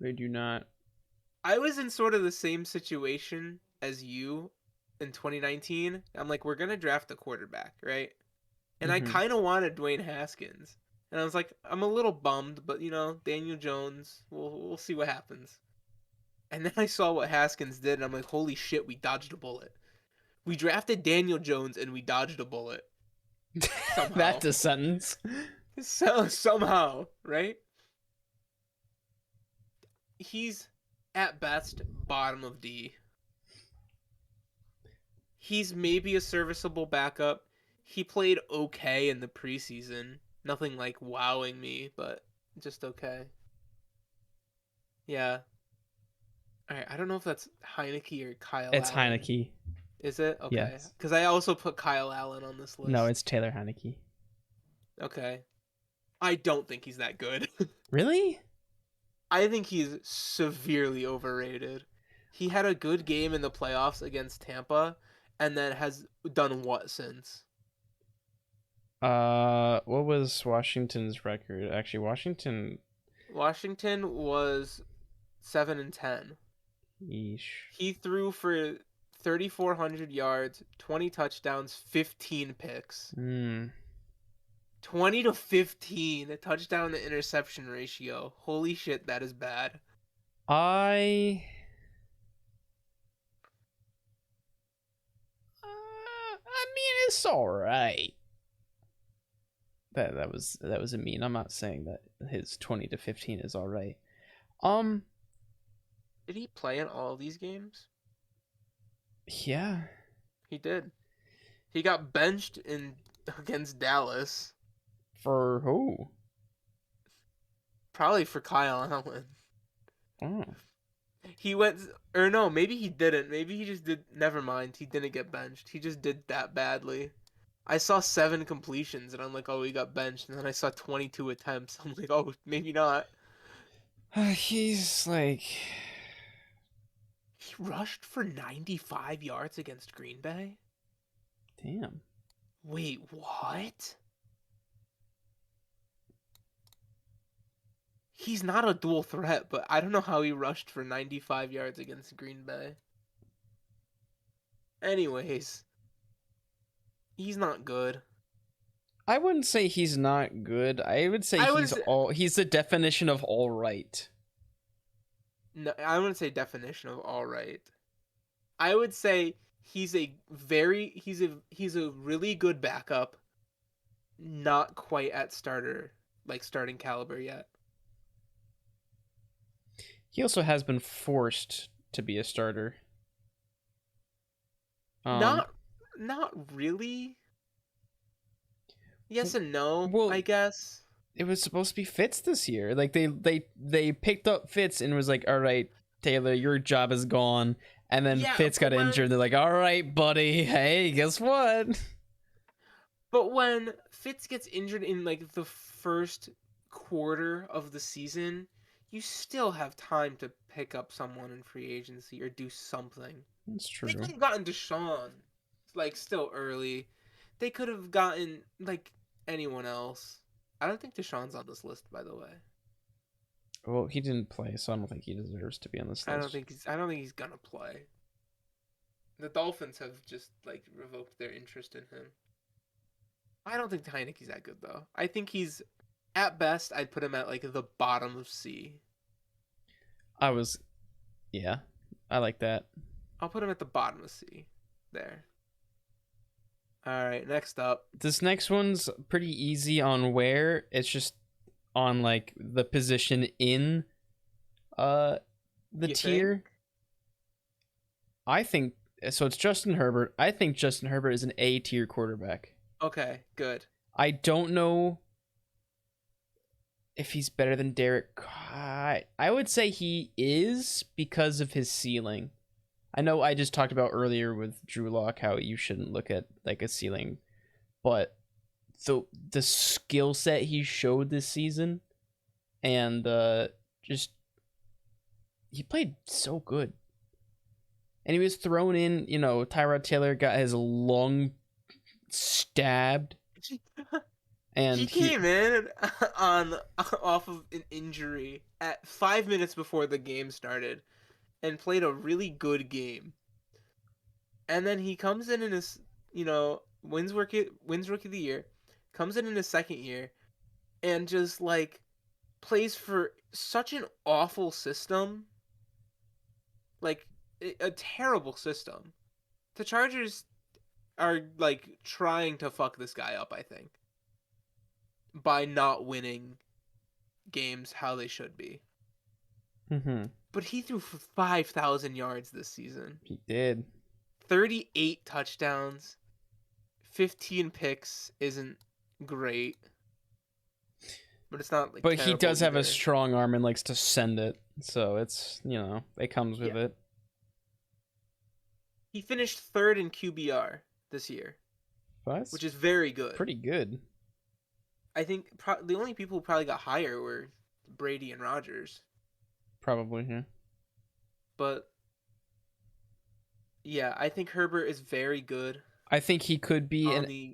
They do not. I was in sort of the same situation as you in 2019. I'm like, we're gonna draft a quarterback, right? And I Mm-hmm. kind of wanted Dwayne Haskins, and I was like, I'm a little bummed, but Daniel Jones. We'll see what happens. And then I saw what Haskins did, and I'm like, holy shit, we dodged a bullet. We drafted Daniel Jones, and we dodged a bullet somehow. That's a sentence. Somehow, right? He's at best bottom of D. He's maybe a serviceable backup. He played okay in the preseason. Nothing like wowing me, but just okay. Yeah. All right. I don't know if that's Heineke or Kyle It's Allen. Heineke. Is it? Okay. Yes. Because I also put Kyle Allen on this No, list. it's Taylor Heineke. Okay. I don't think he's that good. Really? I think he's severely overrated. He had a good game in the playoffs against Tampa and then has done what since? What was Washington's record? Actually, Washington. Washington was 7-10. Yeesh. He threw for 3,400 yards, 20 touchdowns, 15 picks. Hmm. 20 to 15, a touchdown to interception ratio. Holy shit, that is bad. I. I mean, it's all right. That was a mean. I'm not saying that his 20 to 15 is all right. Um. Did he play in all of these games? Yeah. He did. He got benched in against Dallas, For who? probably for Kyle Allen. Oh. He went, or no, maybe he didn't. Maybe he just did. Never mind. He didn't get benched. He just did that badly. I saw 7 completions, and I'm like, oh, he got benched. And then I saw 22 attempts. I'm like, oh, maybe not. He's like. He rushed for 95 yards against Green Bay. Damn. Wait, what? He's not a dual threat, but I don't know how he rushed for 95 yards against Green Bay. Anyways, he's not good. I wouldn't say he's not good. I would say I would say, he's the definition of all right. no, I wouldn't say definition of all right. I would say he's a really good backup, not quite at starting caliber yet. He also has been forced to be a starter. Um, Not not really. Yes and no, well, I guess. it was supposed to be Fitz this year. Like they picked up Fitz and was like, "All right, Taylor, your job is gone." And then Yeah, Fitz got injured. They're like, "All right, buddy. Hey, guess what?" but when Fitz gets injured in like the first quarter of the season, you still have time to pick up someone in free agency or do something. That's They true. could have gotten Deshaun, like still early. They could have gotten like anyone else. I don't think Deshaun's on this list, by the way. Well, he didn't play, so I don't think he deserves to be on this list. I don't think he's gonna play. The Dolphins have just like revoked their interest in him. I don't think Heineke's that good though. I think he's at best. I'd put him at like the bottom of C. Yeah, I like that. I'll put him at the bottom of C. There. All right. Next up. This next one's pretty easy on where. It's just on like the position in the You tier. think? I think so. It's Justin Herbert. I think Justin Herbert is an A tier quarterback. Okay. Good. I don't know if he's better than Derek Carr. I would say he is because of his ceiling. I know I just talked about earlier with Drew Lock how you shouldn't look at like a ceiling, but the skill set he showed this season, and just he played so good, and he was thrown in. Tyrod Taylor got his lung stabbed, and he came in on off of an injury at 5 minutes before the game started, and played a really good game. And then he comes in his, wins rookie of the year, comes in his second year, and just like plays for such an awful system, like a terrible system. The Chargers are like trying to fuck this guy up, I think, by not winning games how they should be. Mm-hmm. But he threw for 5,000 yards this season. He did. 38 touchdowns, 15 picks isn't great, but it's not like. But he does have either. a strong arm and likes to send it, so it's it comes with it. He finished third in QBR this year, which is very good. Pretty good. I think the only people who probably got higher were Brady and Rodgers. Probably, yeah. But yeah, I think Herbert is very good. I think he could be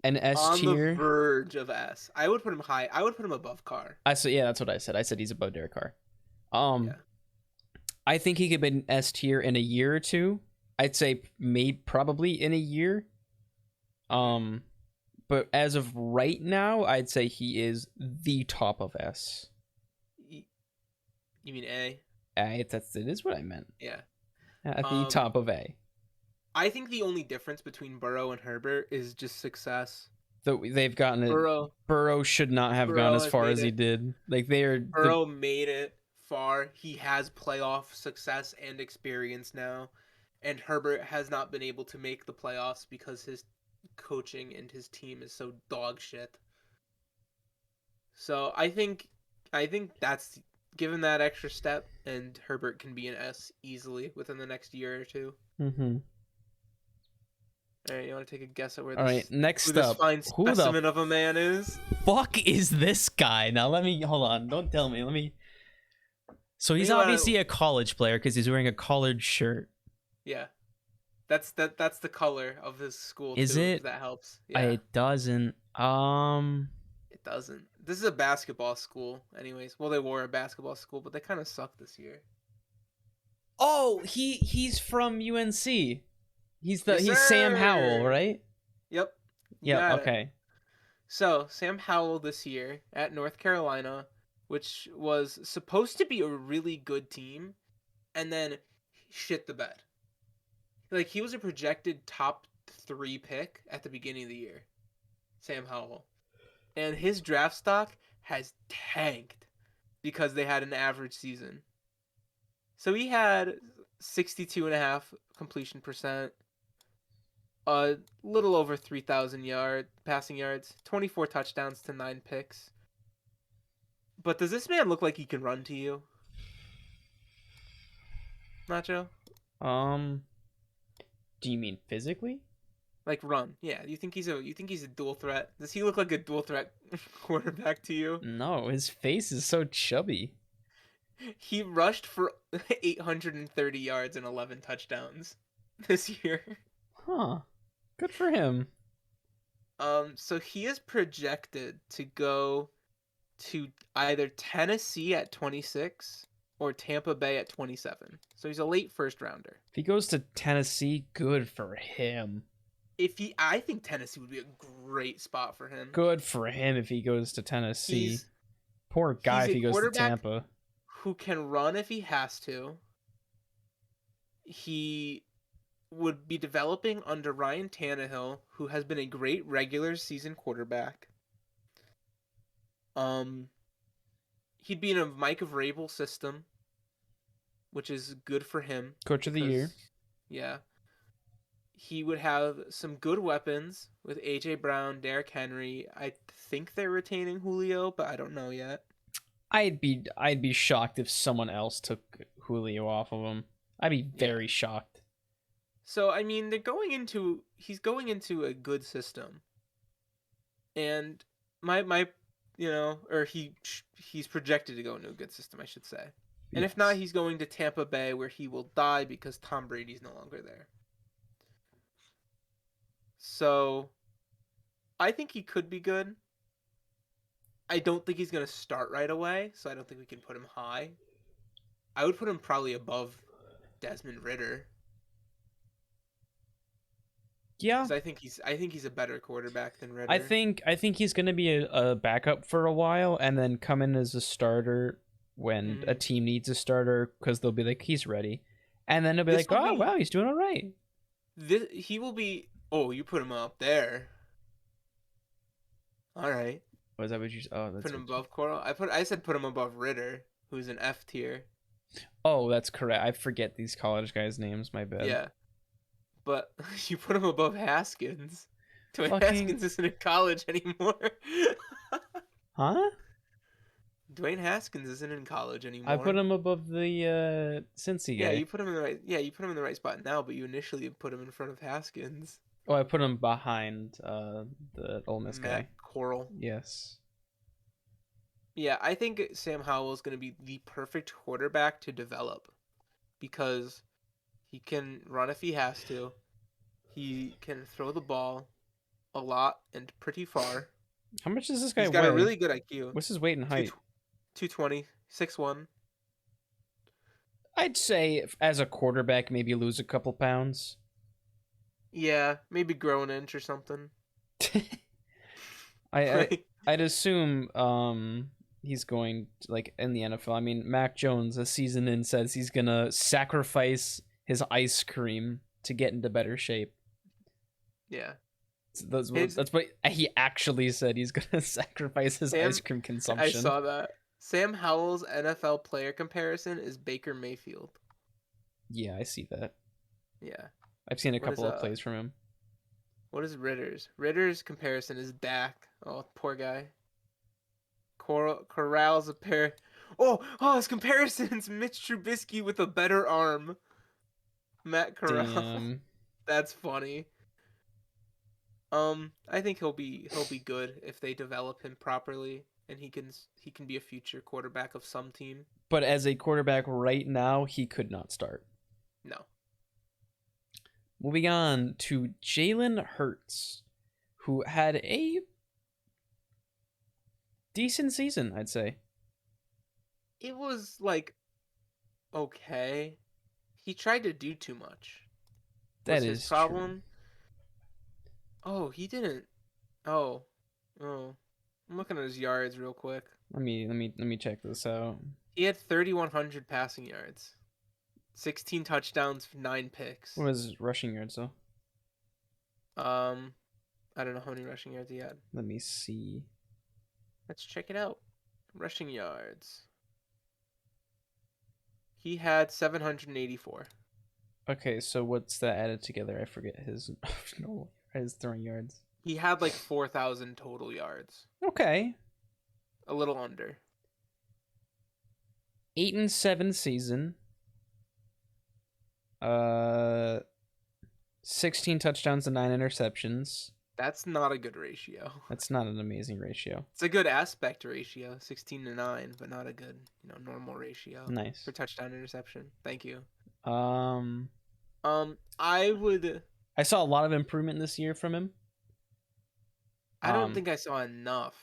an S tier. On the verge of S. I would put him high. I would put him above Carr. Yeah, that's what I said. I said he's above Derek Carr. Yeah. I think he could be an S tier in a year or two. I'd say probably in a year. But as of right now, I'd say he is the top of S. You mean A? It is what I meant. Yeah. At the top of A. I think the only difference between Burrow and Herbert is just success. They've gotten it. Burrow should not have gone as far as he did. Like Burrow made it far. He has playoff success and experience now, and Herbert has not been able to make the playoffs because his coaching and his team is so dog shit. So I think that's given that extra step, and Herbert can be an S easily within the next year or two. Mm-hmm. All right, you want to take a guess at where next up, fine specimen of a man is? Fuck is this guy? Now hold on. Don't tell me. So he's obviously a college player because he's wearing a collared shirt. Yeah, that's the color of his school. Is it? If that helps. Yeah. It doesn't. It doesn't. This is a basketball school, anyways. Well, they were a basketball school, but they kind of sucked this year. Oh, he's from UNC. He's Yes, Sam Howell, right? Yep. Yeah. Okay. So Sam Howell this year at North Carolina, which was supposed to be a really good team, and then shit the bed. Like, he was a projected top 3 pick at the beginning of the year, Sam Howell, and his draft stock has tanked because they had an average season. So he had 62.5 completion percent. A little over 3,000 passing yards, 24 touchdowns to 9 picks. But does this man look like he can run to you, Nacho? Do you mean physically? Like run? Yeah. You think he's a dual threat? Does he look like a dual threat quarterback to you? No, his face is so chubby. He rushed for 830 yards and 11 touchdowns this year. Huh. Good for him. So he is projected to go to either Tennessee at 26 or Tampa Bay at 27. So he's a late first rounder. If he goes to Tennessee, good for him. I think Tennessee would be a great spot for him. Good for him if he goes to Tennessee. He's Poor guy he's if a he goes to quarterback Tampa. who can run if he has to. He would be developing under Ryan Tannehill, who has been a great regular season quarterback. He'd be in a Mike Vrabel system, which is good for him. Coach of the year. Yeah. He would have some good weapons with A.J. Brown, Derrick Henry. I think they're retaining Julio, but I don't know yet. I'd be shocked if someone else took Julio off of him. I'd be very shocked. So I mean, he's going into a good system, and he's projected to go into a good system, I should say. And Yes. if not, he's going to Tampa Bay, where he will die because Tom Brady's no longer there. So I think he could be good. I don't think he's going to start right away, so I don't think we can put him high. I would put him probably above Desmond Ridder. Yeah. Because I think he's a better quarterback than Ridder. I think he's going to be a backup for a while and then come in as a starter when a team needs a starter, because they'll be like, he's ready. And then they'll be wow, he's doing all right. He will be... Oh, you put him up there. All right. Was that what you... Oh, that's... Put him above Coral? I said put him above Ridder, who's an F tier. Oh, that's correct. I forget these college guys' names, my bad. Yeah. But you put him above Haskins. Dwayne Haskins isn't in college anymore. Huh? Dwayne Haskins isn't in college anymore. I put him above the Cincy guy. Yeah, you put him in the right. Yeah, you put him in the right spot now, but you initially put him in front of Haskins. Oh, I put him behind the Ole Miss guy. Coral. Yes. Yeah, I think Sam Howell is going to be the perfect quarterback to develop, because he can run if he has to. He can throw the ball a lot and pretty far. How much does this guy weigh? He's got a really good IQ. What's his weight and height? 220, 6'1". I'd say as a quarterback, maybe lose a couple pounds. Yeah, maybe grow an inch or something. I'd assume he's going to, like, in the NFL. I mean, Mac Jones a season in says he's gonna sacrifice his ice cream to get into better shape. Yeah. That's what he actually said. He's gonna sacrifice his ice cream consumption. I saw that. Sam Howell's NFL player comparison is Baker Mayfield. Yeah, I see that. Yeah. I've seen a couple of plays from him. What is Ritter's? Ritter's comparison is Dak. Oh, poor guy. Corral's a pair. Oh, his comparison's Mitch Trubisky with a better arm. Matt Corral. Damn. That's funny. I think he'll be good if they develop him properly, and he can be a future quarterback of some team. But as a quarterback right now, he could not start. No. Moving on to Jalen Hurts, who had a decent season, I'd say. It was like okay. He tried to do too much. That is his problem. True. Oh, he didn't. Oh. I'm looking at his yards real quick. Let me check this out. He had 3,100 passing yards, 16 touchdowns, 9 picks. What was his rushing yards though? I don't know how many rushing yards he had. Let me see. Let's check it out. Rushing yards. He had 784. Okay, so what's that added together? I forget his throwing yards. He had like 4,000 total yards. Okay. A little under. 8-7 season. 16 touchdowns and 9 interceptions. That's not a good ratio. That's not an amazing ratio. It's a good aspect ratio, 16-9, but not a good, normal ratio. Nice. For touchdown interception. Thank you. I saw a lot of improvement this year from him. I don't think I saw enough.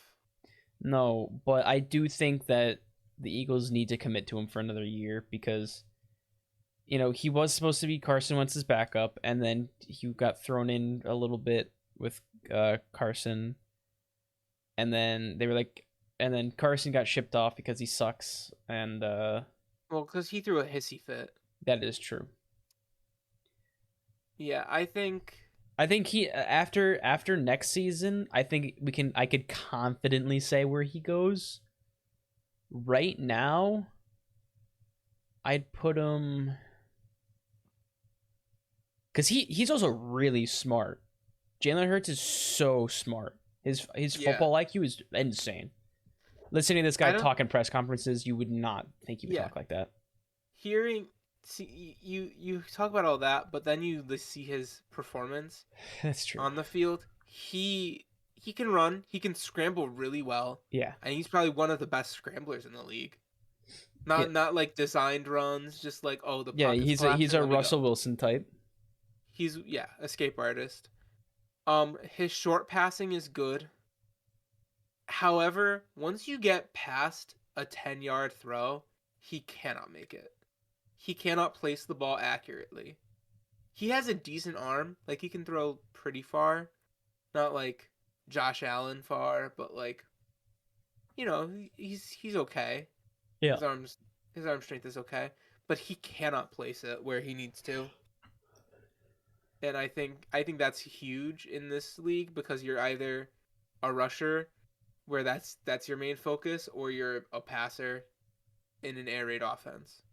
No, but I do think that the Eagles need to commit to him for another year because he was supposed to be Carson Wentz's backup, and then he got thrown in a little bit with Carson, and then they were like, and then Carson got shipped off because he sucks, and Well, because he threw a hissy fit. that is true. Yeah, I think He after next season, I could confidently say where he goes. Right now, I'd put him because he's also really smart. Jalen Hurts is so smart. His football IQ is insane. Listening to this guy I don't. talk in press conferences, you would not think he would Yeah, talk like that. you talk about all that, but then you see his performance That's true. on the field. He can run. He can scramble really well. Yeah. And he's probably one of the best scramblers in the league. Yeah. Not like designed runs, just like the Yeah, pocket's he's collapsing, a let me Russell go. Wilson type. He's escape artist. His short passing is good. However, once you get past a 10-yard throw, he cannot make it. He cannot place the ball accurately. He has a decent arm, like he can throw pretty far, not like Josh Allen far, but like he's okay. Yeah. His arm strength is okay, but he cannot place it where he needs to. And I think that's huge in this league because you're either a rusher where that's your main focus, or you're a passer in an air raid offense.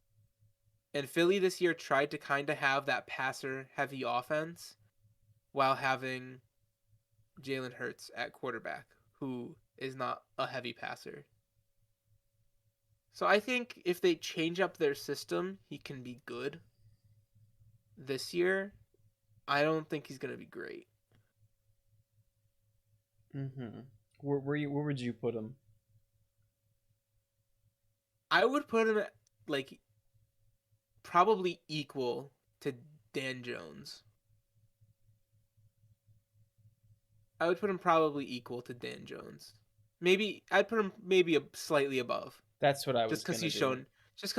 And Philly this year tried to kind of have that passer heavy offense while having Jalen Hurts at quarterback, who is not a heavy passer. So I think if they change up their system, he can be good. This year, I don't think he's going to be great. Mm-hmm. Where would you put him? I would put him at, like, probably equal to Dan Jones. I would put him probably equal to Dan Jones. Maybe I'd put him maybe slightly above. That's what I was Just because gonna do.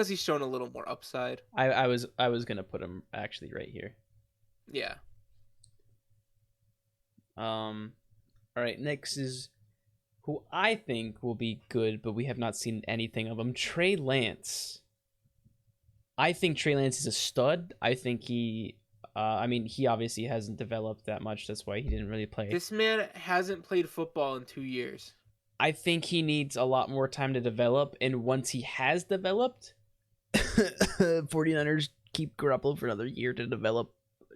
he's shown a little more upside. I was gonna put him actually right here. Yeah. All right. Next is who I think will be good, but we have not seen anything of him. Trey Lance. I think Trey Lance is a stud. I think he. I mean, he obviously hasn't developed that much. That's why he didn't really play. This man hasn't played football in 2 years. I think he needs a lot more time to develop, and once he has developed, 49ers keep Garoppolo for another year to develop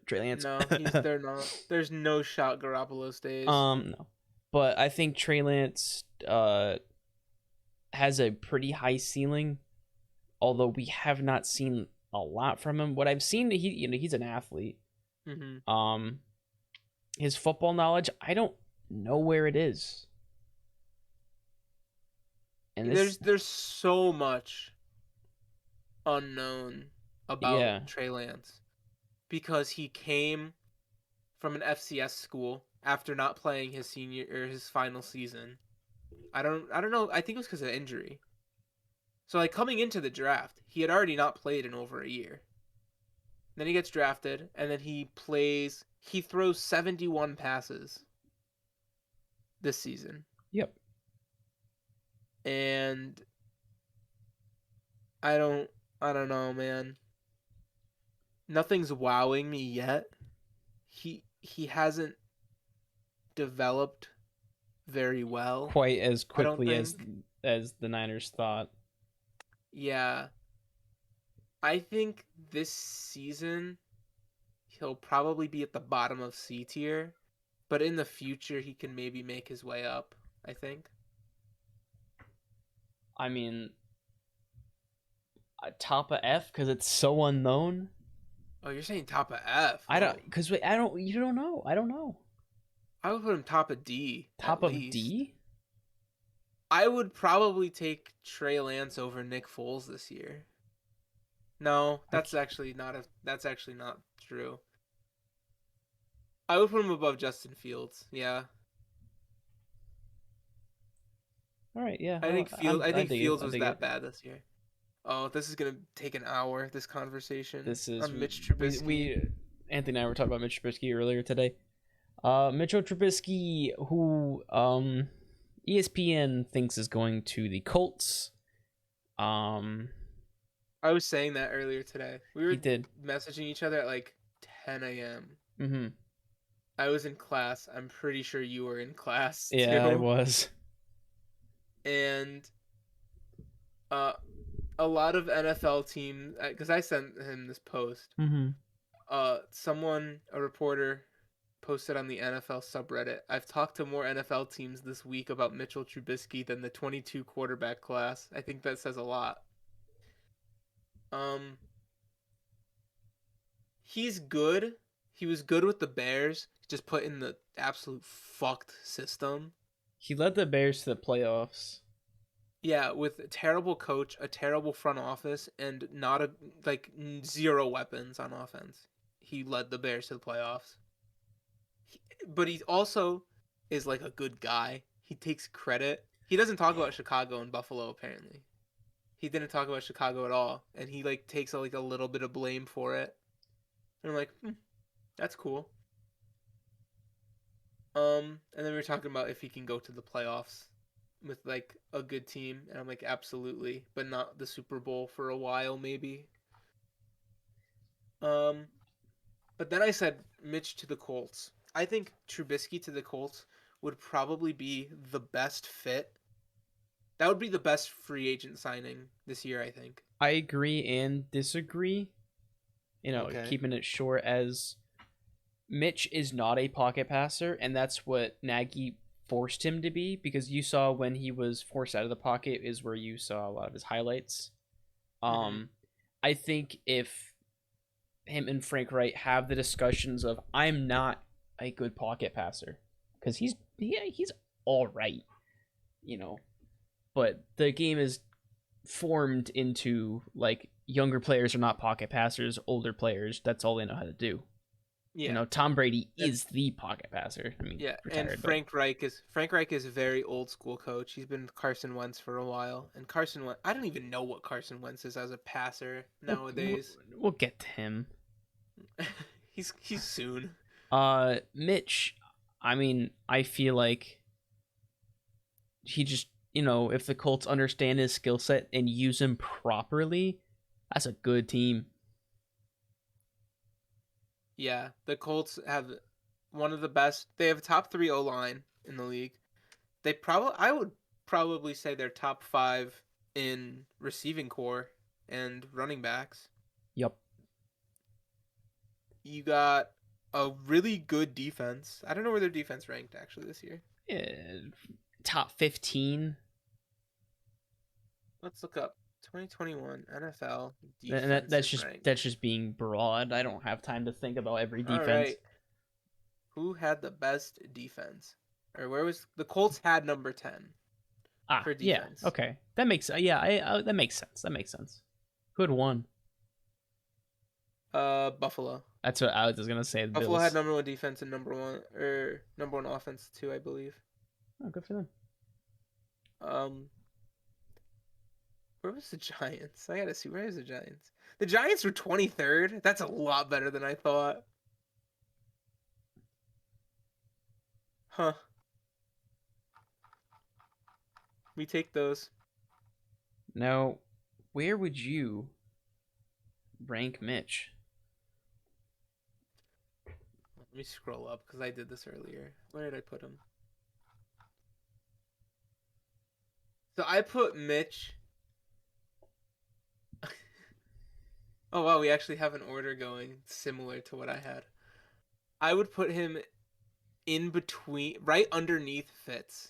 Trey Lance. No, they're not. There's no shot Garoppolo stays. No. But I think Trey Lance has a pretty high ceiling, although we have not seen a lot from him. What I've seen, he's an athlete. Mm-hmm. His football knowledge, I don't know where it is. And there's so much unknown about Trey Lance because he came from an FCS school after not playing his senior or his final season. I don't know. I think it was because of injury. So like coming into the draft, he had already not played in over a year. Then he gets drafted, and then he plays. He throws 71 passes this season. Yep. And I don't know, man. Nothing's wowing me yet. He hasn't developed very well. Quite as quickly as the Niners thought. Yeah. I think this season he'll probably be at the bottom of C tier, but in the future he can maybe make his way up, I think. I mean, top of F because it's so unknown. Oh, you're saying top of F? I don't, because you don't know. I don't know. I would put him top of D. Top of D? I would probably take Trey Lance over Nick Foles this year. No, that's actually not true. I would put him above Justin Fields. Yeah. All right, yeah, I I think dig it. Fields I was dig that it. bad this year. Oh, this is gonna take an hour. This conversation This is on Mitch Trubisky. we Anthony and I were talking about Mitch Trubisky earlier today. Mitchell Trubisky, who ESPN thinks is going to the Colts. Um, I was saying that earlier today. We he were did. messaging each other at like 10 a.m. Mm-hmm. I was in class. I'm pretty sure you were in class Yeah, I too. was. And uh, a lot of NFL teams, because I sent him this post. Mm-hmm. A reporter, posted on the NFL subreddit. I've talked to more NFL teams this week about Mitchell Trubisky than the 22 quarterback class. I think that says a lot. Um, he's good. He was good with the Bears, just put in the absolute fucked system. He led the Bears to the playoffs. Yeah, with a terrible coach, a terrible front office, and not a like zero weapons on offense. He led the Bears to the playoffs. But he also is like a good guy. He takes credit. He doesn't talk about Chicago and Buffalo apparently. He didn't talk about Chicago at all, and he like takes like a little bit of blame for it. And I'm like, that's cool. And then we were talking about if he can go to the playoffs with like a good team, and I'm like, absolutely, but not the Super Bowl for a while, maybe. Um, but then I said Mitch to the Colts. I think Trubisky to the Colts would probably be the best fit. That would be the best free agent signing this year, I think. I agree and disagree. Okay. Keeping it short, as Mitch is not a pocket passer, and that's what Nagy forced him to be, because you saw when he was forced out of the pocket is where you saw a lot of his highlights. Mm-hmm. I think if him and Frank Wright have the discussions of I'm not a good pocket passer, because he's all right, you know, but the game is formed into like younger players are not pocket passers, older players that's all they know how to do. Yeah. Tom Brady And is the pocket passer. I mean, yeah, and retired, but Frank Reich is a very old school coach. He's been with Carson Wentz for a while, and Carson Wentz, I don't even know what Carson Wentz is as a passer we'll, nowadays. we'll get to him. He's soon. Mitch, I mean, I feel like he just, if the Colts understand his skill set and use him properly, that's a good team. Yeah, the Colts have one of the best. They have a top 3 O line in the league. I would probably say they're top 5 in receiving core and running backs. Yup. You got a really good defense. I don't know where their defense ranked actually this year. Yeah, top 15. Let's look up 2021 NFL And defensive rank. that's just being broad. I don't have time to think about every All defense. right, who had the best defense? Or where was the Colts had number 10 for Yeah, defense? okay, that makes that makes sense. That makes sense. Who had won? Buffalo. That's what I was gonna say. The Buffalo had Bills. number 1 defense and number 1 offense too, I believe. Oh, good for them. Um, where was the Giants? I gotta see, where is the Giants? The Giants were 23rd. That's a lot better than I thought. Huh. We take those. Now, where would you rank Mitch? Let me scroll up because I did this earlier. Where did I put him? So I put Mitch. Oh wow, we actually have an order going similar to what I had. I would put him in between, right underneath Fitz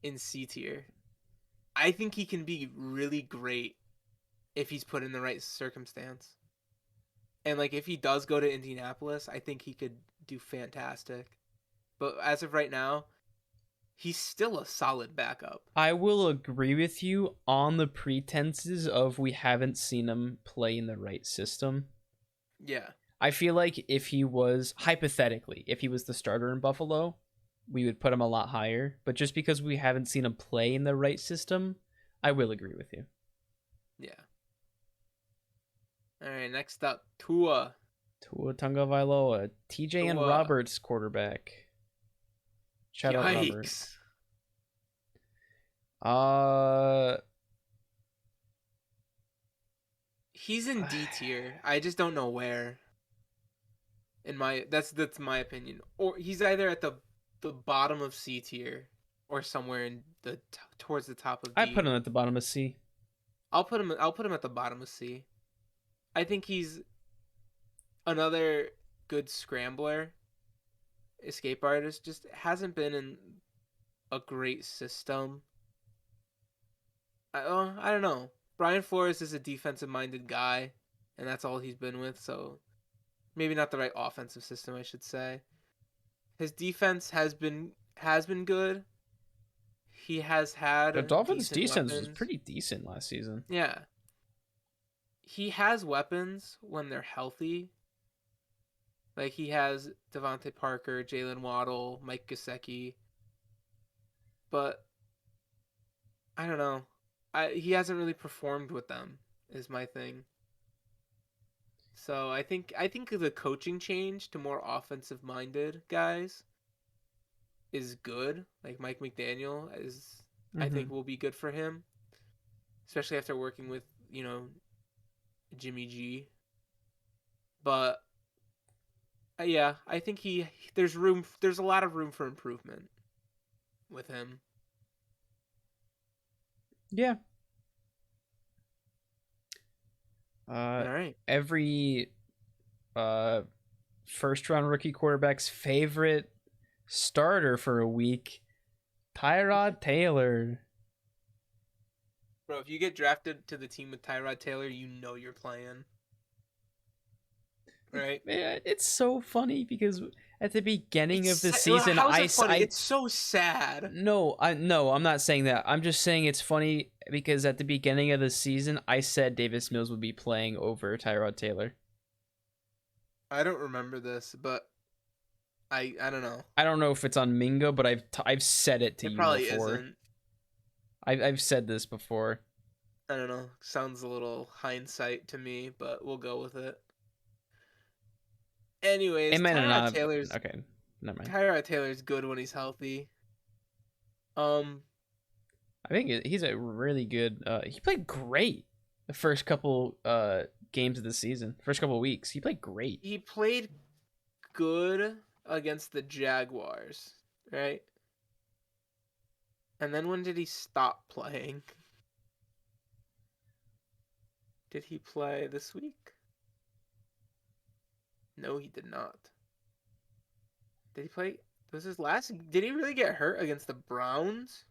in C tier. I think he can be really great if he's put in the right circumstance. And like if he does go to Indianapolis, I think he could do fantastic. But as of right now, he's still a solid backup. I will agree with you on the pretenses of we haven't seen him play in the right system. Yeah. I feel like if he was, hypothetically, if he was the starter in Buffalo, we would put him a lot higher. But just because we haven't seen him play in the right system, I will agree with you. Yeah. All right, next up, Tua. Tua Tagovailoa, TJ and Tua. Roberts quarterback. Shout out Robert. Yikes. Uh, He's in D tier. I just don't know where. That's my opinion. Or he's either at the bottom of C tier or somewhere in towards the top of D. I put him at the bottom of C. I'll put him at the bottom of C. I think he's another good scrambler, escape artist. Just hasn't been in a great system. I don't know. Brian Flores is a defensive minded guy, and that's all he's been with. So maybe not the right offensive system, I should say. His defense has been good. He has had The Dolphins' decent defense was weapons. pretty decent last season. Yeah. He has weapons when they're healthy. Like he has Devontae Parker, Jalen Waddle, Mike Gesicki. But I don't know. He hasn't really performed with them is my thing. So I think the coaching change to more offensive minded guys is good. Like Mike McDaniel is I think will be good for him. Especially after working with, Jimmy G. But yeah, I think there's a lot of room for improvement with him. Yeah. All right. Every first round rookie quarterback's favorite starter for a week, Tyrod Taylor. Bro, if you get drafted to the team with Tyrod Taylor, you know you're playing. Right? Man, it's so funny because at the beginning of the season, how's it funny? It's so sad. No, I'm not saying that. I'm just saying it's funny because at the beginning of the season, I said Davis Mills would be playing over Tyrod Taylor. I don't remember this, but I don't know. I don't know if it's on Minga, but I've said it to you before. It probably isn't. I've said this before. I don't know. Sounds a little hindsight to me, but we'll go with it. Anyways, Tyrod Taylor's okay. Never mind. Tyrod Taylor's good when he's healthy. I think he's a really good. He played great the first couple games of the season. First couple weeks, he played great. He played good against the Jaguars, right? And then when did he stop playing? Did he play this week? No, he did not. Did he play? Was his last? Did he really get hurt against the Browns?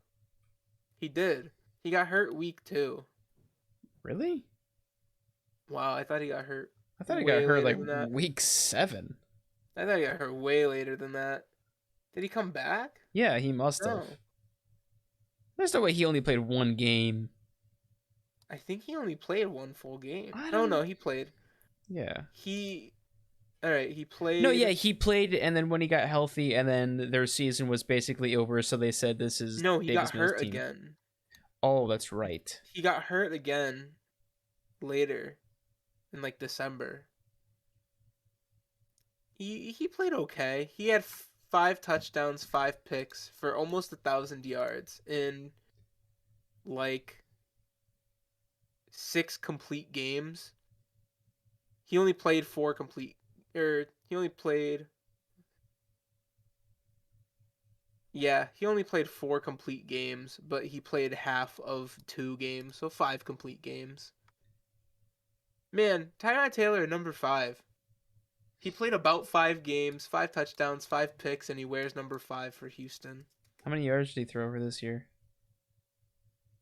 He did. He got hurt week 2. Really? Wow, I thought he got hurt. I thought he got hurt like week 7. I thought he got hurt way later than that. Did he come back? Yeah, he must have. There's no way he only played one game. I think he only played one full game. No, he played. Yeah. All right, he played. No, yeah, he played, and then when he got healthy, and then their season was basically over, so they said this is No, he Davis got Mills' hurt team. again. Oh, that's right. He got hurt again later in like December. He played okay. He had 5 touchdowns, 5 picks for almost 1,000 yards in like 6 complete games. He only played 4 complete. He only played 4 complete games, but he played half of 2 games, so 5 complete games. Man, Tyrod Taylor, number 5. He played about 5 games, 5 touchdowns, 5 picks, and he wears number 5 for Houston. How many yards did he throw over this year?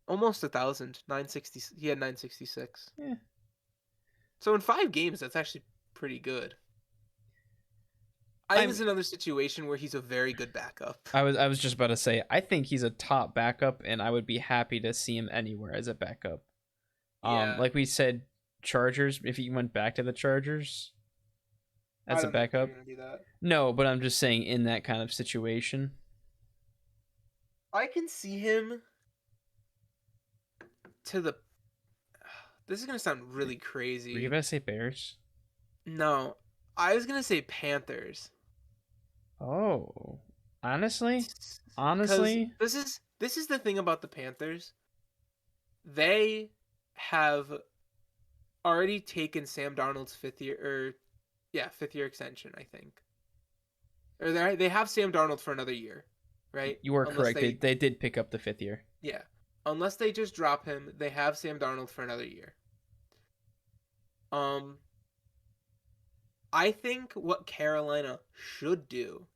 Almost 1,000. 960. He had 966. Yeah. So in 5 games, that's actually pretty good. I think it's another situation where he's a very good backup. I was just about to say, I think he's a top backup, and I would be happy to see him anywhere as a backup. Yeah. Like we said, Chargers. If he went back to the Chargers, as a backup. Do that. No, but I'm just saying in that kind of situation. I can see him to the. This is gonna sound really Were you crazy. about to say Bears? No, I was gonna say Panthers. Oh, honestly, Because honestly, this is the thing about the Panthers. They have already taken Sam Darnold's fifth year extension, I think. Or they have Sam Darnold for another year, right? you are Unless correct. they They did pick up the 5th year. yeah, unless they just drop him, they have Sam Darnold for another year. Um, I think what Carolina should do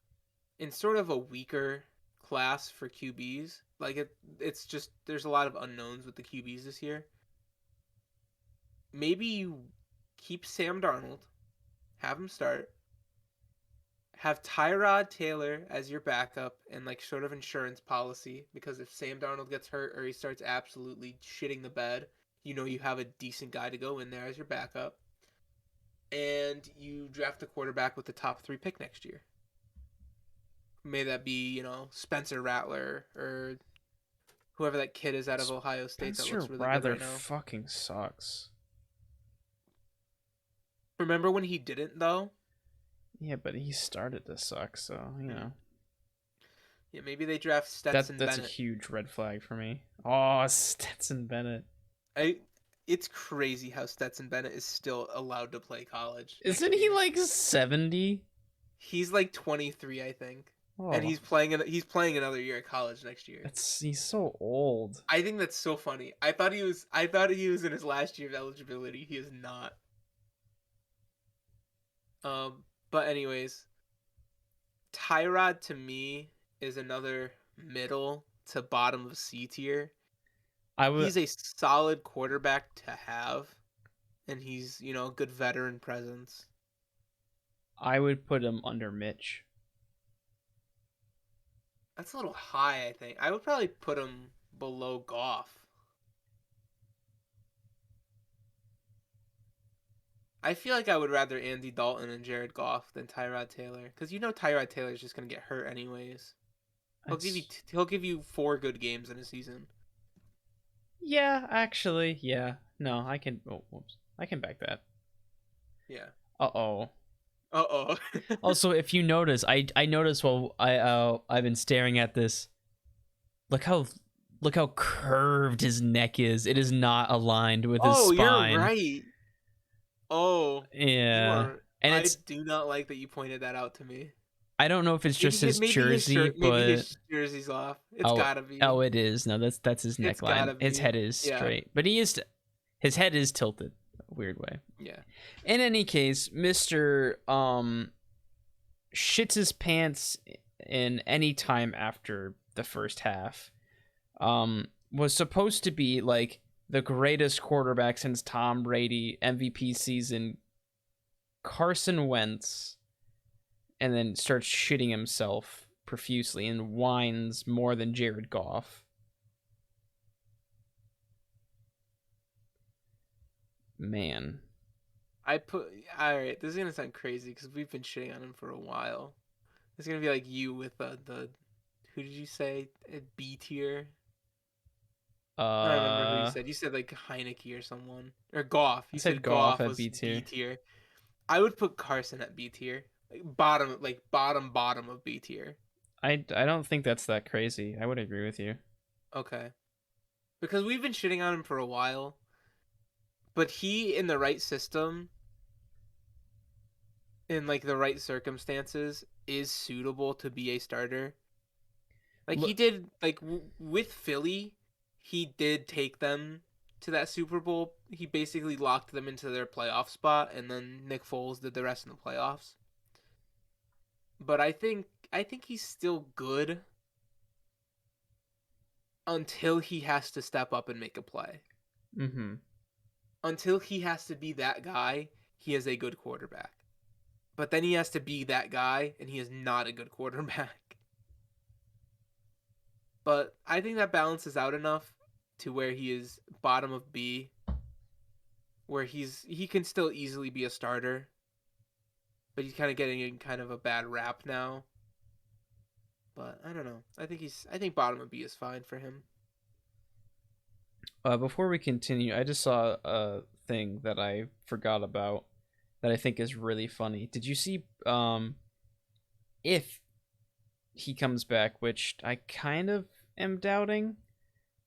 in sort of a weaker class for QBs, like it's just there's a lot of unknowns with the QBs this year. Maybe you keep Sam Darnold, have him start, have Tyrod Taylor as your backup and like sort of insurance policy because if Sam Darnold gets hurt or he starts absolutely shitting the bed, you know you have a decent guy to go in there as your backup. And you draft a quarterback with the top 3 pick next year. May that be, Spencer Rattler or whoever that kid is out of Ohio State that Spencer looks really good Rattler right now. fucking sucks. Remember when he didn't though? Yeah, but he started to suck, so you know. Yeah, maybe they draft That Stetson that's a Bennett. huge red flag for me. Oh, Stetson Bennett. I It's crazy how Stetson Bennett is still allowed to play college Isn't next he year. like 70? He's like 23, I think. And Oh, he's playing another year at college next year. he's so old. I think that's so funny. I thought he was in his last year of eligibility. He is not. But anyways, Tyrod to me is another middle to bottom of C tier. I would He's a solid quarterback to have, and he's, a good veteran presence. I would put him under Mitch. That's a little high, I think. I would probably put him below Goff. I feel like I would rather Andy Dalton and Jared Goff than Tyrod Taylor, because Tyrod Taylor is just gonna get hurt anyways. It's He'll give you 4 good games in a season. yeah, actually, yeah. No, I can. Oh, whoops. I can back that. Yeah. Uh-oh. Uh-oh. Also, if you notice, I noticed while I've been staring at this. Look how curved his neck is. It is not aligned with his Oh, you're spine. right. Oh, you Yeah. are. And I it's do not like that you pointed that out to me. I don't know if it's just his jersey, Maybe but his jersey's off. It's oh gotta be. oh it is. No, that's his It's neckline. gotta His be. head is Yeah. straight. But his head is tilted. A weird way. Yeah. In any case, Mr. shits his pants in any time after the first half. Was supposed to be like the greatest quarterback since Tom Brady, MVP season, Carson Wentz, and then starts shitting himself profusely and whines more than Jared Goff. Man. All right. This is gonna sound crazy because we've been shitting on him for a while. It's gonna be like you with the who did you say B tier? I don't remember who you I said. You said like Heineke or someone or Goff. You said said Goff Goff at was B B tier. tier. I would put Carson at B tier, like bottom of B tier. I don't think that's that crazy. I would agree with you. Okay, because we've been shitting on him for a while, but he in the right system, in like the right circumstances, is suitable to be a starter. Like he Look, did, like with Philly, he did take them to that Super Bowl. He basically locked them into their playoff spot, and then Nick Foles did the rest in the playoffs. But I think he's still good until he has to step up and make a play. mm-hmm. Until he has to be that guy, he is a good quarterback. But then he has to be that guy, and he is not a good quarterback. But I think that balances out enough to where he is bottom of B, where he can still easily be a starter, but he's kind of getting in kind of a bad rap now. but I don't know. I think bottom of B is fine for him. Before we continue, I just saw a thing that I forgot about that I think is really funny. Did you see if he comes back, which I kind of am doubting?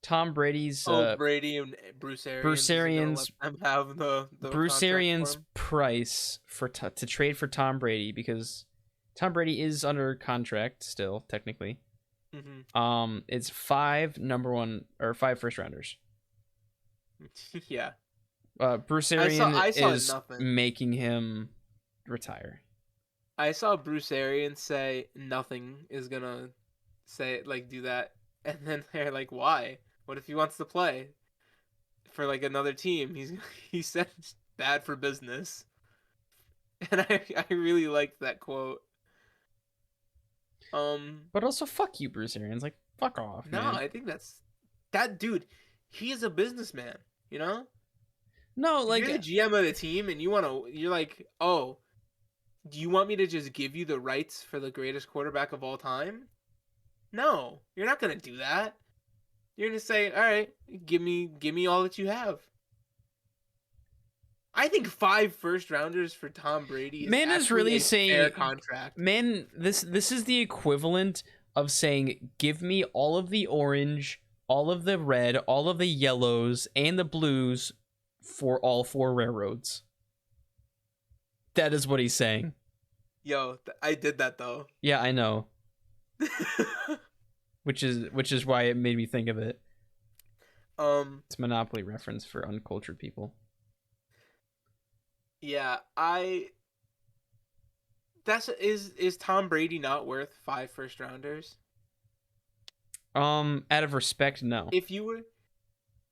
Tom Brady's Oh, Brady and Bruce Bruce Arians isn't gonna let Arians them have the Bruce contract for Arians him. price for to trade for Tom Brady, because Tom Brady is under contract still technically. It's five first rounders. Yeah, Bruce I saw Arians I saw is nothing. making him retire. I saw Bruce Arians say nothing is gonna say like do that, and then they're like, why? What if he wants to play for like another team? He said it's bad for business, and I really liked that quote. But also, fuck you, Bruce Arians. Like, fuck off, No, man. I think that dude. He is a businessman. You know, No, if you're like, the GM of the team and you're like, oh, do you want me to just give you the rights for the greatest quarterback of all time? No, you're not gonna do that. You're gonna say, all right, give me all that you have. I think 5 first rounders for Tom Brady is man is actually really a fair saying, contract. man, this is the equivalent of saying, give me all of the orange, all of the red, all of the yellows, and the blues for all four railroads. That is what he's saying. Yo, I did that though. Yeah, I know. Which is why it made me think of it. um, It's Monopoly reference for uncultured people. yeah, I. Is Tom Brady not worth 5 first rounders? Out of respect, no. If you were,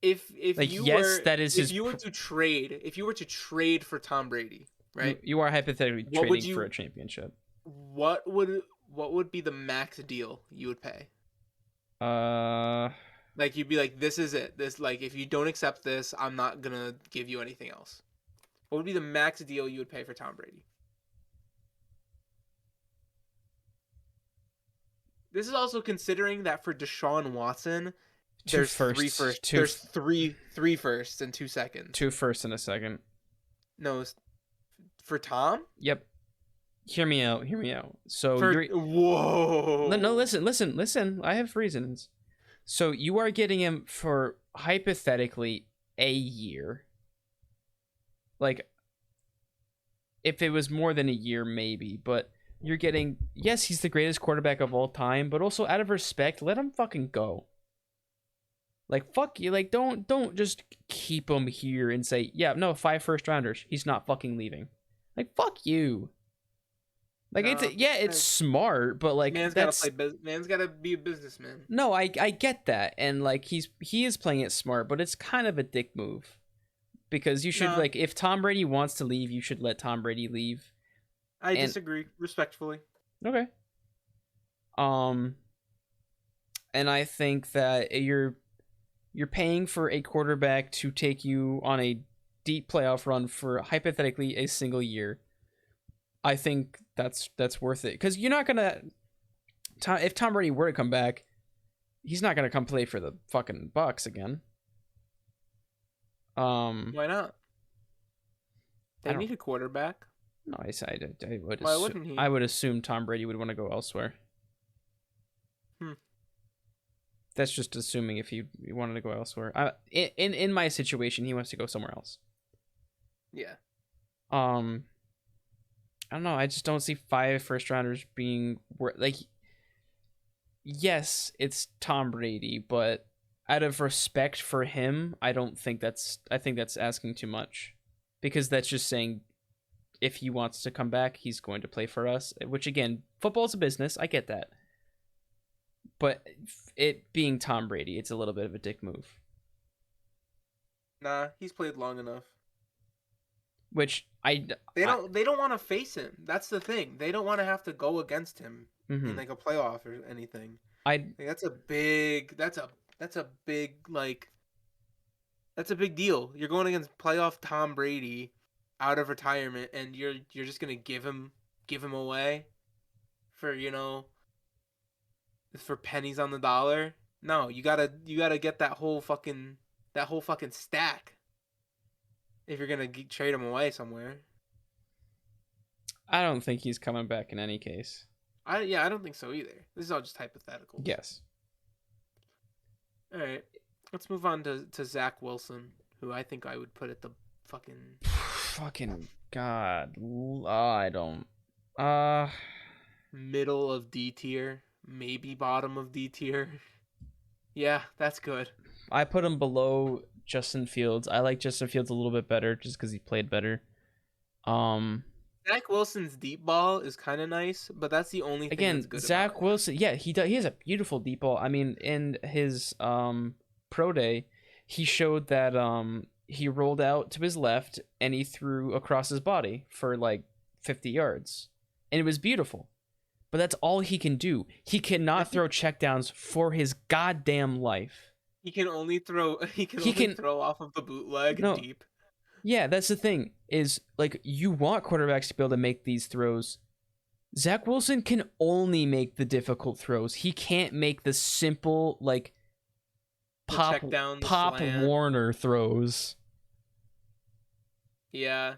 Like, yes, that is if his. you were to trade, if you were to trade for Tom Brady, right? You are hypothetically What would trading for a you championship. what would be the max deal you would pay? Uh, Like you'd be like, this is it. This like if you don't accept this, I'm not gonna give you anything else. What would be the max deal you would pay for Tom Brady? This is also considering that for Deshaun Watson, two firsts, there's three firsts and 2 seconds. two firsts in a second. No, for Tom. Yep. Hear me out. Hear me out. So For you're whoa. no, listen. I have reasons. So you are getting him for hypothetically a year. Like, if it was more than a year, maybe, but you're getting, yes, he's the greatest quarterback of all time, but also out of respect, let him fucking go. Like, fuck you. Like, don't just keep him here and say, yeah, no, 5 first rounders. He's not fucking leaving. Like, fuck you. Like, No, it's smart, but like, man's gotta play. Man's gotta be a businessman. no, I get that, and like, he is playing it smart, but it's kind of a dick move, because you should, No, like, if Tom Brady wants to leave, you should let Tom Brady leave. I disagree respectfully. Okay. And I think that you're paying for a quarterback to take you on a deep playoff run for hypothetically a single year. I think that's worth it, because you're not gonna. If Tom Brady were to come back, he's not gonna come play for the fucking Bucks again. Why not? They I don't. need a quarterback. No, I would. Why wouldn't he? I would assume Tom Brady would want to go elsewhere. That's just assuming if he wanted to go elsewhere. In my situation, he wants to go somewhere else. Yeah. I don't know. I just don't see 5 first rounders being like. Yes, it's Tom Brady, but out of respect for him, I don't think that's. I think that's asking too much, because that's just saying, if he wants to come back, he's going to play for us. Which, again, football's a business. I get that, but it being Tom Brady, it's a little bit of a dick move. Nah, he's played long enough. Which they don't want to face him. That's the thing. They don't want to have to go against him in like a playoff or anything. Like, that's a big deal. You're going against playoff Tom Brady out of retirement, and you're just gonna give him away for for pennies on the dollar. No, you gotta get that whole fucking stack if you're gonna trade him away somewhere. I don't think he's coming back in any case. I don't think so either. This is all just hypotheticals. Yes. All right, let's move on to Zach Wilson, who I think I would put at the fucking Fucking God. I don't. Uh, middle of D tier, maybe bottom of D tier. Yeah, that's good. I put him below Justin Fields. I like Justin Fields a little bit better just because he played better. Zach Wilson's deep ball is kind of nice, but that's the only thing Again, that's good Zach about it. Wilson, yeah, he does. He has a beautiful deep ball. I mean, in his pro day, he showed that he rolled out to his left and he threw across his body for like 50 yards, and it was beautiful. But that's all he can do. He cannot throw checkdowns for his goddamn life. He can only throw. He can only throw off of the bootleg No. deep. Yeah, that's the thing. Is like you want quarterbacks to be able to make these throws. Zach Wilson can only make the difficult throws. He can't make the simple like pop slant. Warner throws. Yeah.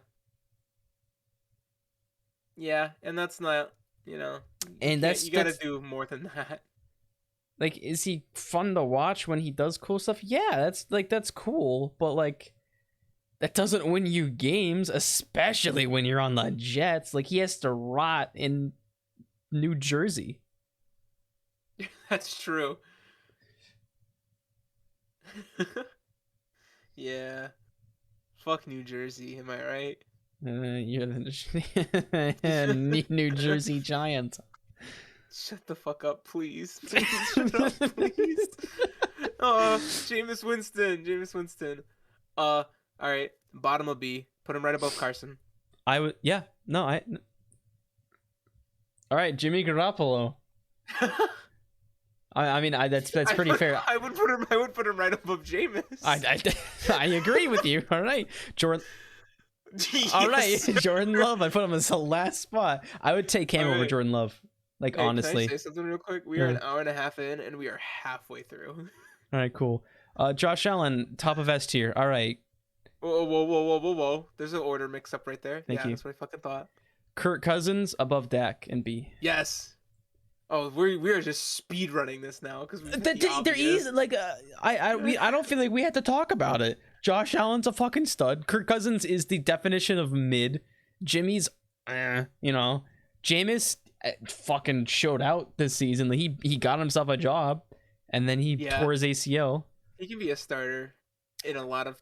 Yeah, and that's not, you know. And you got to do more than that. Like, is he fun to watch when he does cool stuff? Yeah, that's cool, but like that doesn't win you games, especially when you're on the Jets. Like he has to rot in New Jersey. That's true. Yeah. Fuck New Jersey, am I right? You're the New Jersey Giant. Shut the fuck up, please. Please shut up, please. Jameis Winston. All right, bottom of B. Put him right above Carson. I would, yeah. No, I. All right, Jimmy Garoppolo. I mean, that's pretty fair. I would put him right above Jameis. I agree with you. All right, Jordan. Yes. All right, Jordan Love. I put him as the last spot. I would take Cam over Jordan Love. Like, hey, honestly. Can I say something real quick? We are an hour and a half in, and we are halfway through. All right, cool. Josh Allen, top of S tier. All right. Whoa. There's an order mix up right there. Thank you. That's what I fucking thought. Kirk Cousins, above Dak and B. Yes. Oh, we are just speed running this now because they're easy. Like I don't feel like we had to talk about it. Josh Allen's a fucking stud. Kirk Cousins is the definition of mid. Jimmy's, Jameis fucking showed out this season. He got himself a job, and then he tore his ACL. He can be a starter in a lot of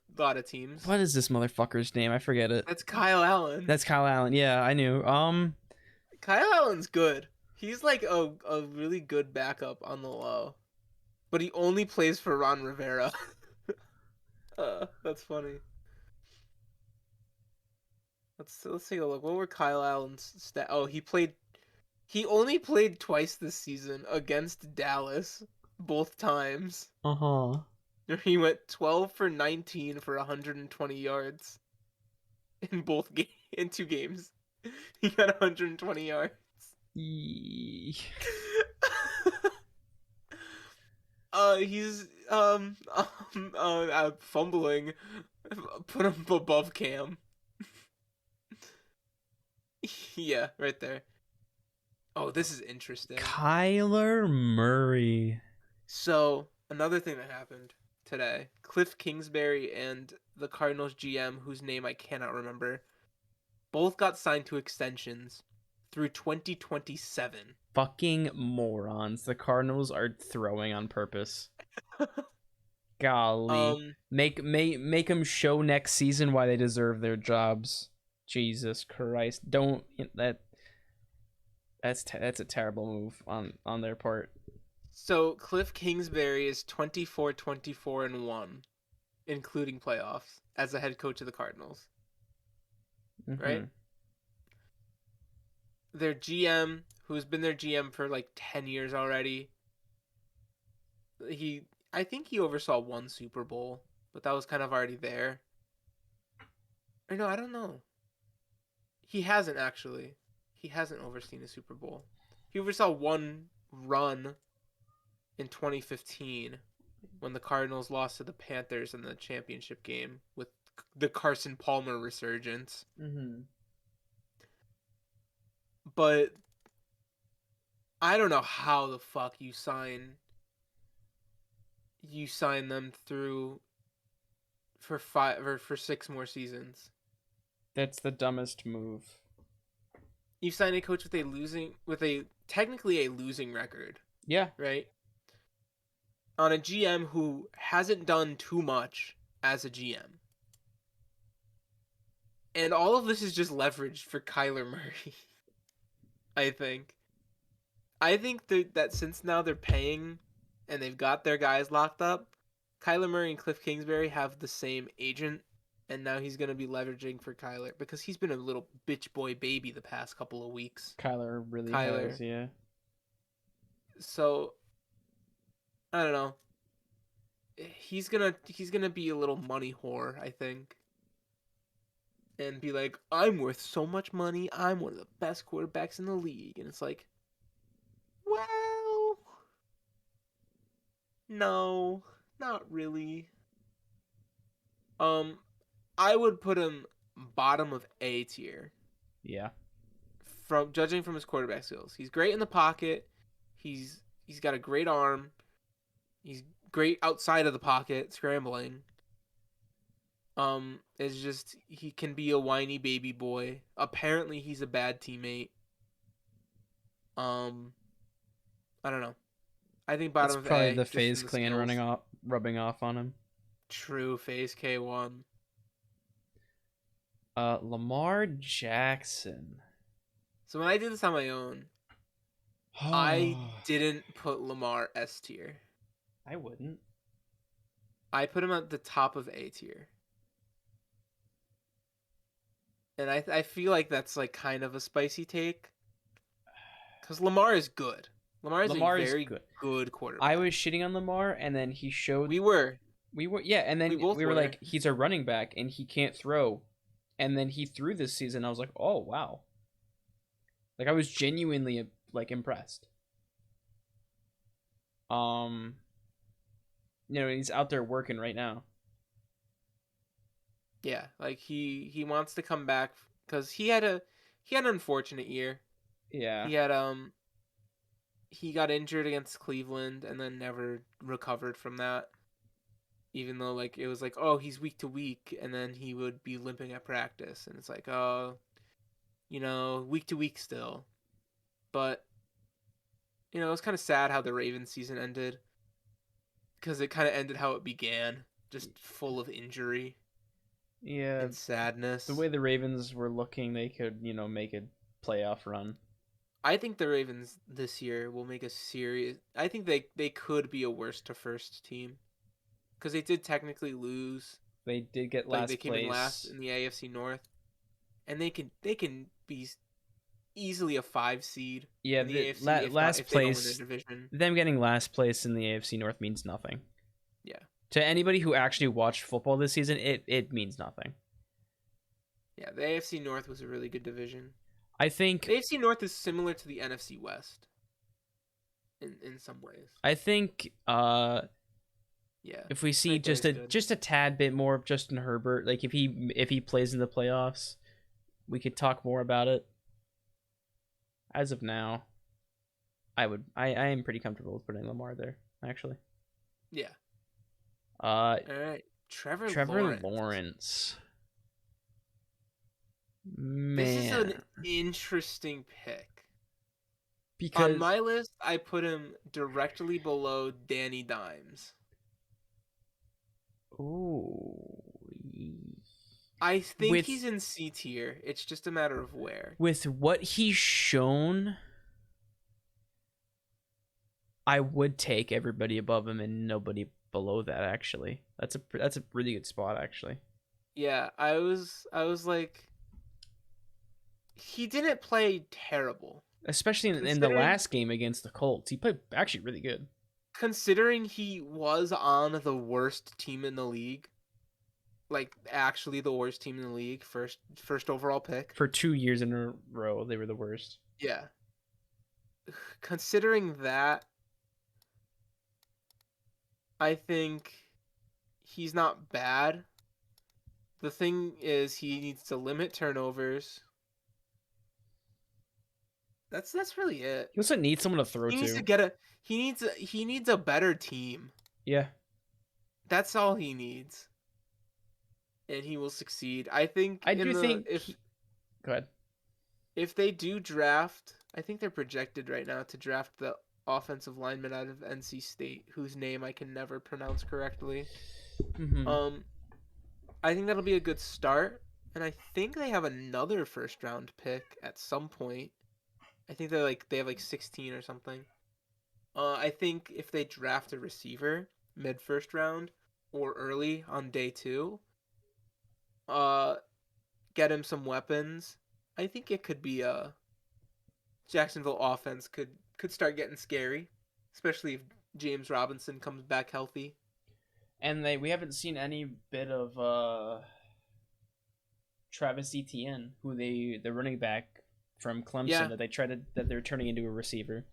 teams. What is this motherfucker's name? I forget it. That's Kyle Allen. That's Kyle Allen. Yeah, I knew. Kyle Allen's good. He's like a really good backup on the low, but he only plays for Ron Rivera. That's funny. Let's take a look. What were Kyle Allen's stats? Oh, he only played twice this season against Dallas, both times. He went 12 for 19 for 120 yards in in 2 games. He got 120 yards. He's fumbling. Put him above Cam. Yeah, right there. Oh, this is interesting. Kyler Murray. So, another thing that happened today, Cliff Kingsbury and the Cardinals GM, whose name I cannot remember, both got signed to extensions through 2027. Fucking morons. The Cardinals are throwing on purpose. Golly. Make them show next season why they deserve their jobs. Jesus Christ. Don't that's a terrible move on their part. So Cliff Kingsbury is 24-24-1, including playoffs, as a head coach of the Cardinals. Mm-hmm. Right? Their GM, who's been their GM for like 10 years already, I think he oversaw 1 Super Bowl, but that was kind of already there. Or no, I don't know. He hasn't actually. He hasn't overseen a Super Bowl. He oversaw 1 run in 2015 when the Cardinals lost to the Panthers in the championship game with the Carson Palmer resurgence. Mm-hmm. But I don't know how the fuck you sign them through for 5 or for 6 more seasons. That's the dumbest move. You sign a coach with a technically a losing record, Yeah. right? On a GM who hasn't done too much as a GM. And all of this is just leveraged for Kyler Murray. I think. I think that since now they're paying and they've got their guys locked up, Kyler Murray and Cliff Kingsbury have the same agent, and now he's going to be leveraging for Kyler because he's been a little bitch boy baby the past couple of weeks. Kyler really Kyler. has, yeah. So I don't know. He's gonna be a little money whore, I think. And be like, I'm worth so much money, I'm one of the best quarterbacks in the league. And it's like, well, no, not really. I would put him bottom of A tier. Yeah. From judging from his quarterback skills. He's great in the pocket. He's got a great arm. He's great outside of the pocket, scrambling. It's just he can be a whiny baby boy. Apparently he's a bad teammate. I don't know. I think It's bottom of probably A, the just in FaZe the clan skills. rubbing off on him. True, FaZe K1. Lamar Jackson. So when I did this on my own, I didn't put Lamar S tier. I wouldn't. I put him at the top of A tier. And I feel like that's like kind of a spicy take. Because Lamar is good. Lamar is a Lamar is very good. good quarterback. I was shitting on Lamar, and then he showed. We were. Yeah, and then We both we were were. like, he's a running back, and he can't throw. And then he threw this season. I was like, oh, wow. Like, I was genuinely, like, impressed. He's out there working right now. Yeah, like he wants to come back because he had an unfortunate year. Yeah. He got injured against Cleveland and then never recovered from that. Even though like it was like, oh, he's week to week, and then he would be limping at practice, and it's like, oh, week to week still. But it was kind of sad how the Ravens season ended because it kind of ended how it began, just full of injury. Yeah. And sadness. The way the Ravens were looking, they could, make a playoff run. I think the Ravens this year will make a serious. I think they could be a worst to first team, because they did technically lose. They did get Like last they came place. in last in the AFC North, and they can be easily a 5 seed. Yeah, in the AFC last if they don't win place. their division. Them getting last place in the AFC North means nothing. Yeah. To anybody who actually watched football this season, it means nothing. Yeah, the AFC North was a really good division. I think the AFC North is similar to the NFC West in some ways. I think yeah. If we see just a tad bit more of Justin Herbert, like if he plays in the playoffs, we could talk more about it. As of now, I am pretty comfortable with putting Lamar there, actually. Yeah. All right. Trevor Lawrence. Man. This is an interesting pick. Because on my list, I put him directly below Danny Dimes. Ooh. I think he's in C tier. It's just a matter of where. With what he's shown, I would take everybody above him and nobody below that, actually. That's a really good spot, actually. Yeah, I was like, he didn't play terrible. Especially in the last game against the Colts. He played actually really good. Considering he was on the worst team in the league. Like, actually the worst team in the league. First overall pick. For 2 years in a row, they were the worst. Yeah. Considering that, I think he's not bad. The thing is, he needs to limit turnovers. That's really it. He also needs someone to throw He needs to to. get a he needs a better team. Yeah. That's all he needs, and he will succeed. I think I do think go ahead. if they do draft, I think they're projected right now to draft the offensive lineman out of NC State, whose name I can never pronounce correctly. Mm-hmm. Um, I think that'll be a good start, and I think they have another first round pick at some point. I think they have like 16 or something. I think if they draft a receiver mid first round or early on day two, uh, get him some weapons. I think it could be a Jacksonville offense could start getting scary, especially if James Robinson comes back healthy. And we haven't seen any bit of Travis Etienne, who the running back from Clemson Yeah, that they're turning into a receiver.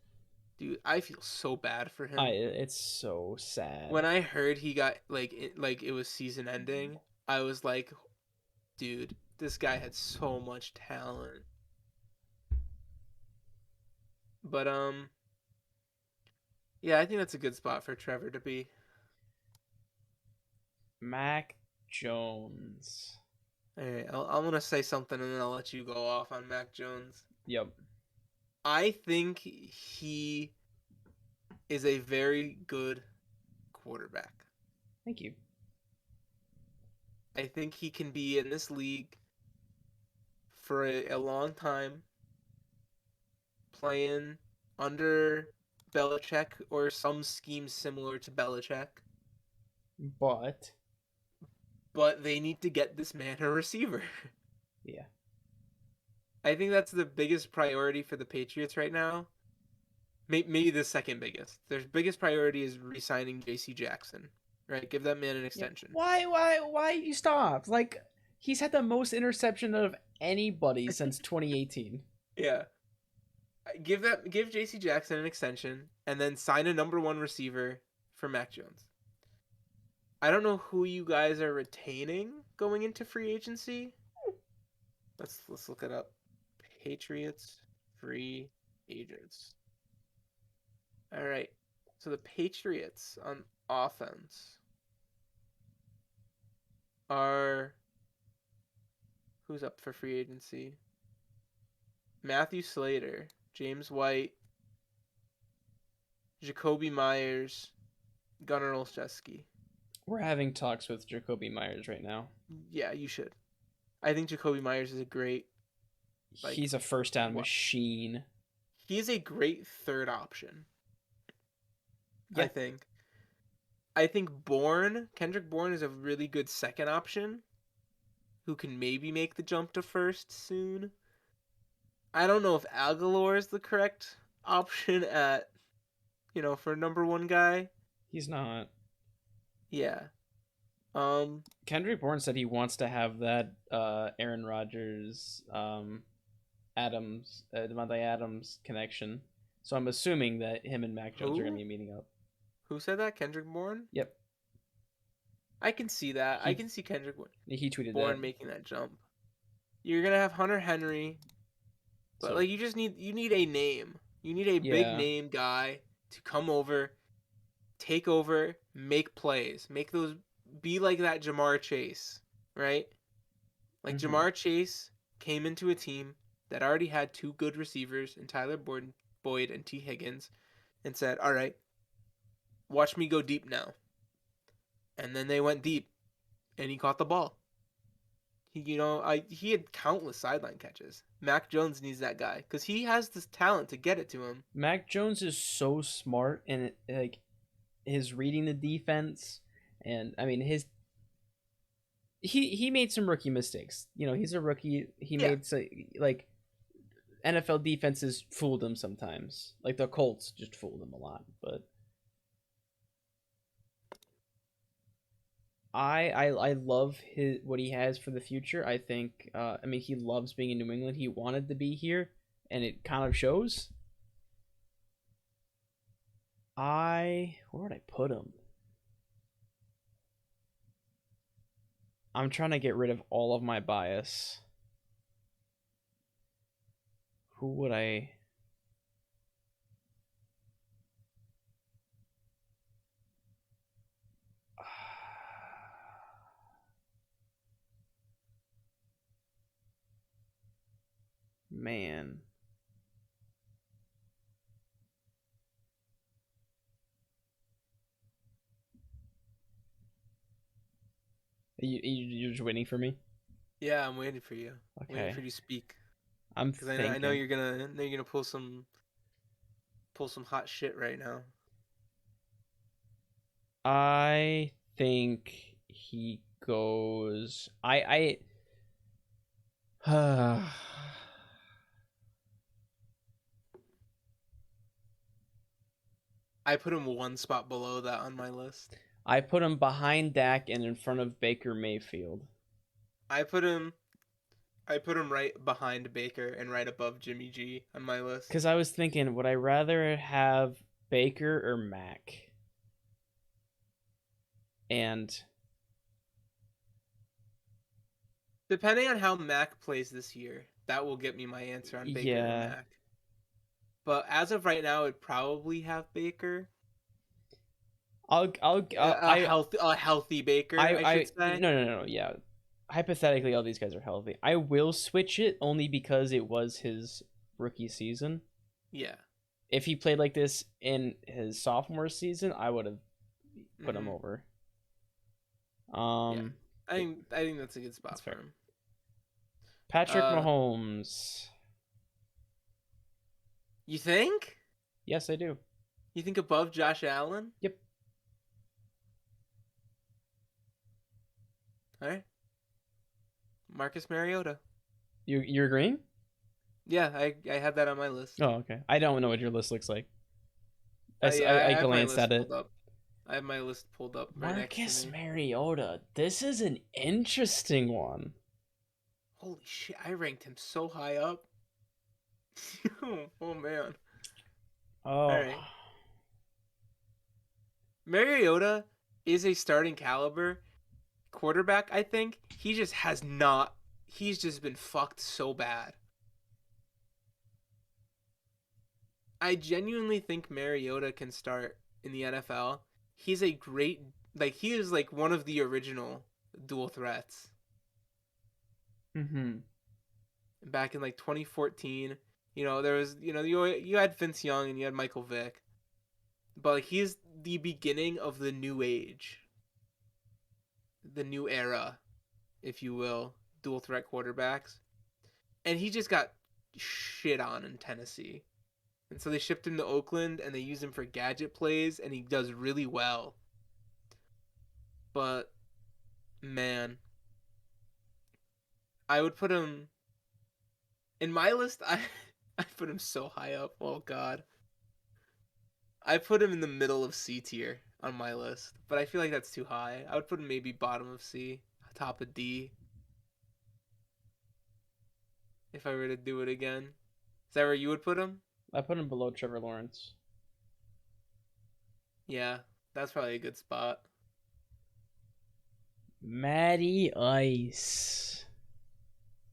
dude, I feel so bad for him. It's so sad. When I heard he got like it was season ending, I was like, dude, this guy had so much talent. But yeah, I think that's a good spot for Trevor to be. Mac Jones. All right, I'm gonna say something and then I'll let you go off on Mac Jones. Yep. I think he is a very good quarterback. Thank you. I think he can be in this league for a long time, playing under Belichick or some scheme similar to Belichick. But But they need to get this man a receiver. yeah. I think that's the biggest priority for the Patriots right now. Maybe the second biggest. Their biggest priority is re-signing J.C. Jackson. Right, give that man an Yeah. extension. Why you stop? Like he's had the most interception of anybody since 2018. Yeah, give J.C. Jackson an extension, and then sign a number one receiver for Mac Jones. I don't know who you guys are retaining going into free agency. Let's look it up. Patriots free agents. All right. So the Patriots on offense are who's up for free agency? Matthew Slater, James White, Jacoby Myers, Gunnar Olszewski. We're having talks with Jacoby Myers right now. Yeah, you should. I think Jacoby Myers is a great He's a first down machine. He is a great third option. Yeah. I think Kendrick Bourne is a really good second option who can maybe make the jump to first soon. I don't know if Aguilar is the correct option at for number one guy. He's not. Yeah. Kendrick Bourne said he wants to have that Aaron Rodgers, Devontae Adams connection. So I'm assuming that him and Mac Jones are going to be meeting up. Who said that? Kendrick Bourne? Yep. I can see that. I can see Kendrick He tweeted Bourne making that jump. You're gonna have Hunter Henry, but you need a name. You need a big name guy to come over, take over, make plays, make those be like that Jamar Chase, right? Like Jamar Chase came into a team that already had two good receivers in Tyler Boyd and T. Higgins, and said, "All right, watch me go deep now." And then they went deep, and he caught the ball. He had countless sideline catches. Mac Jones needs that guy because he has this talent to get it to him. Mac Jones is so smart, and his reading the defense, and I mean he made some rookie mistakes. He's a rookie. He made NFL defenses fooled him sometimes. Like the Colts just fooled him a lot, but I love what he has for the future. I think he loves being in New England. He wanted to be here, and it kind of shows. Where would I put him? I'm trying to get rid of all of my bias. Who would I? Man. You're just waiting for me? Yeah, I'm waiting for you. Waiting for Okay. you to speak. I'm Because I know thinking. you're gonna pull some hot shit right now. I think he goes. I I put him one spot below that on my list. I put him behind Dak and in front of Baker Mayfield. I put him I put him right behind Baker and right above Jimmy G on my list. Because I was thinking, would I rather have Baker or Mac? And Depending on how Mac plays this year, that will get me my answer on Baker or yeah, Mac. But as of right now, I'd probably have Baker. A healthy Baker, I should say. no, yeah. Hypothetically, all these guys are healthy. I will switch it only because it was his rookie season. Yeah. If he played like this in his sophomore season, I would have put him Hmm. over. Yeah. Um, I think that's a good that's spot for fair. him. Patrick Uh, Mahomes. you think? Yes, I do. You think above Josh Allen? Yep. All right. Marcus Mariota. You're agreeing? Yeah, I had that on my list. Oh, okay. I don't know what your list looks like. Yeah, I I have my glanced list at pulled it. up. I have my list pulled up right next to Marcus me. Mariota. This is an interesting one. Holy shit, I ranked him so high up. Oh man. All Oh, right. Mariota is a starting caliber quarterback, I think. He just has not he's just been fucked so bad. I genuinely think Mariota can start in the NFL. He's a great he is like one of the original dual threats. mm-hmm. Back in like 2014, there was you had Vince Young and you had Michael Vick. But like, he's the beginning of the new age, the new era, if you will, dual threat quarterbacks. And he just got shit on in Tennessee. And so they shipped him to Oakland and they use him for gadget plays and he does really well. But man, I would put him in my list. I put him so high up. Oh god. I put him in the middle of C tier on my list, but I feel like that's too high. I would put him maybe bottom of C, top of D if I were to do it again. Is that where you would put him? I put him below Trevor Lawrence. Yeah, that's probably a good spot. Matty Ice.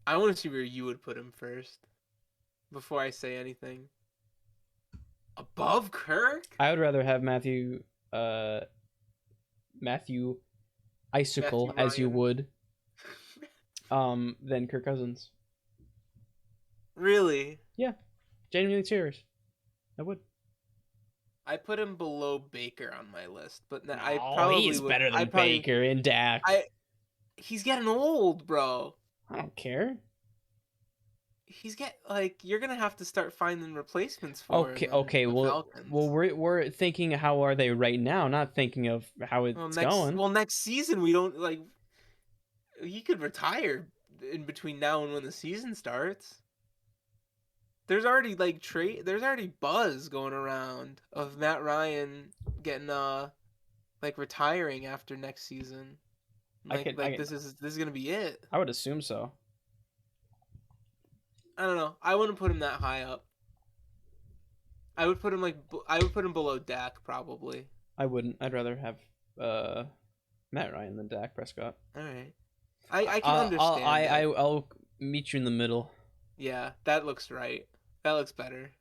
I want to see where you would put him first before I say anything. Above Kirk? I would rather have Matthew Icicle, Matthew as you Ryan. would, than Kirk Cousins. Really? Yeah, genuinely serious. I would. I put him below Baker on my list, but I No, probably he's would. better I than probably. Baker and Dak. He's getting old, bro. I don't care. He's you're gonna have to start finding replacements for Okay, him in okay. the Well, Falcons. we're thinking how are they right now, not thinking of how Well, it's next going. well next season we don't he could retire in between now and when the season starts. There's already there's already buzz going around of Matt Ryan getting retiring after next season. This is gonna be it. I would assume so. I don't know. I wouldn't put him that high up. I would put him below Dak probably. I wouldn't. I'd rather have Matt Ryan than Dak Prescott. All right. I can understand it. I'll meet you in the middle. Yeah, that looks right. That looks better.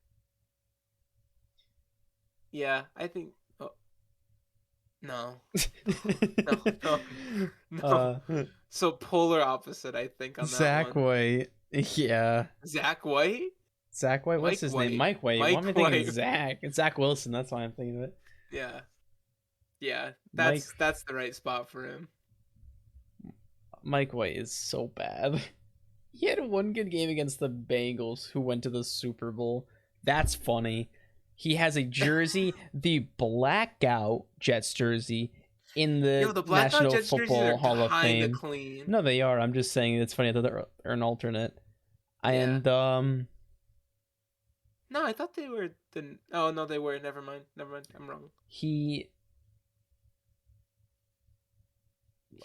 Yeah, I think. Oh, no, no, no, no. uh, So polar opposite, I think, on that Zach one. White. Yeah. Zach White, Zach White. What's Mike his name? White, Mike White. Why am Mike I thinking of White. Zach? It's Zach Wilson. That's why I'm thinking of it. Yeah, yeah. Mike That's the right spot for him. Mike White is so bad. He had one good game against the Bengals, who went to the Super Bowl. That's funny. He has a jersey, the blackout Jets jersey, in Yo, the the blackout National Jets jerseys are Football Hall of kind of Fame. clean. No, they are. I'm just saying it's funny that they're an alternate. Yeah. And No, I thought they were the. Oh no, they were. Never mind. Never mind. I'm wrong. he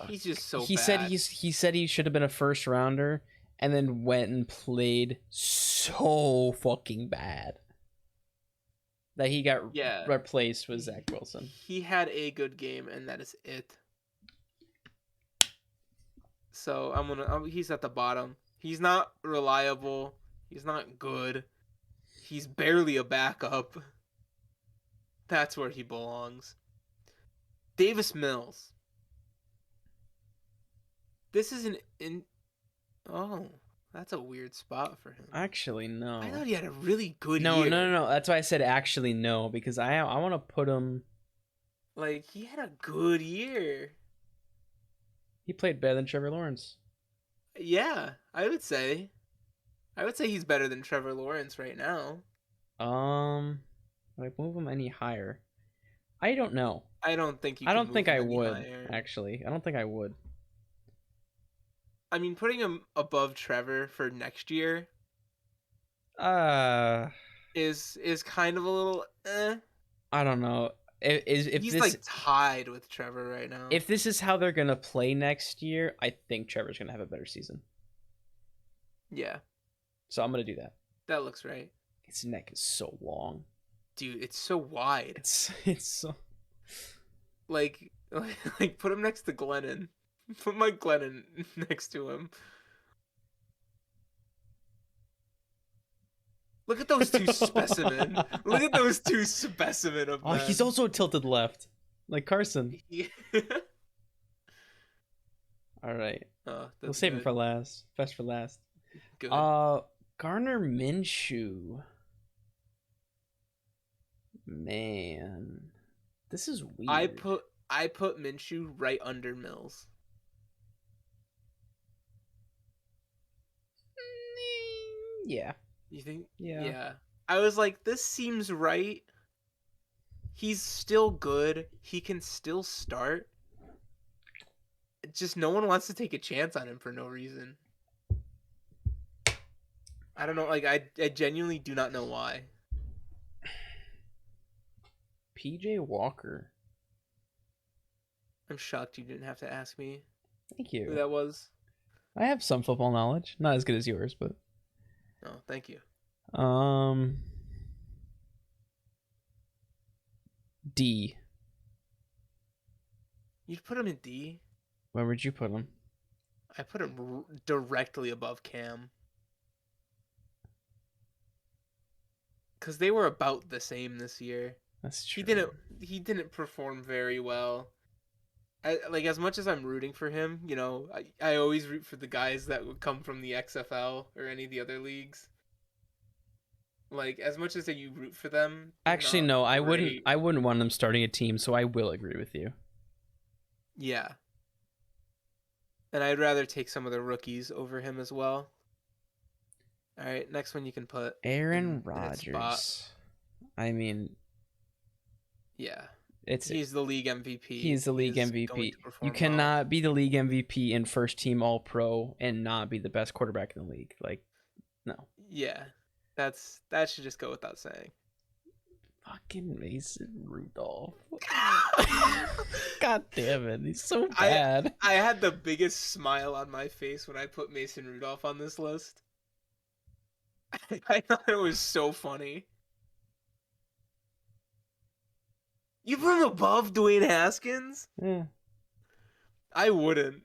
He's just so he bad. said he said he should have been a first rounder, and then went and played so fucking bad that he got replaced with Zach Wilson. He had a good game, and that is it. So he's at the bottom. He's not reliable. He's not good. He's barely a backup. That's where he belongs. Davis Mills. This is oh, that's a weird spot for him. Actually, no. I thought he had a really good year. year. No. That's why I said actually no, because I want to put him. Like, he had a good year. He played better than Trevor Lawrence. Yeah, I would say. I would say he's better than Trevor Lawrence right now. Would I move him any higher? I don't know. I don't think you. I don't think I would. Higher. Actually, I don't think I would. I mean, putting him above Trevor for next year. Is kind of a little. I don't know. If he's this, like tied with Trevor right now. If this is how they're gonna play next year, I think Trevor's gonna have a better season. Yeah. So I'm gonna do that. That looks right. His neck is so long. Dude, it's so wide. It's so like put him next to Glennon. Put Mike Glennon next to him. Look at those two specimen. Look at those two specimen of them. He's also tilted left, like Carson. Yeah. All right. We'll save him good. for last. Best for last. Good. Garner Minshew. Man, this is weird. I put Minshew right under Mills. Yeah. You think? Yeah. Yeah. I was like, this seems right. He's still good. He can still start. Just no one wants to take a chance on him for no reason. I don't know. Like, I genuinely do not know why. PJ Walker. I'm shocked you didn't have to ask me. Thank you. Who that was? I have some football knowledge. Not as good as yours, but. Oh, thank you. D. You'd put him in D? Where would you put him? I put him directly above Cam. Because they were about the same this year. That's true. He didn't perform very well. Like, as much as I'm rooting for him, you know, I always root for the guys that would come from the XFL or any of the other leagues. Like, as much as you root for them. Actually, no, I wouldn't want them starting a team, so I will agree with you. Yeah. And I'd rather take some of the rookies over him as well. All right, next one you can put Aaron Rodgers. I mean, yeah. He's the league MVP. He's the league MVP. You cannot be the league MVP and first team All Pro and not be the best quarterback in the league. Like, no. Yeah. That should just go without saying. Fucking Mason Rudolph. God damn it. He's so bad. I had the biggest smile on my face when I put Mason Rudolph on this list. I thought it was so funny. You put him above Dwayne Haskins? Yeah. I wouldn't.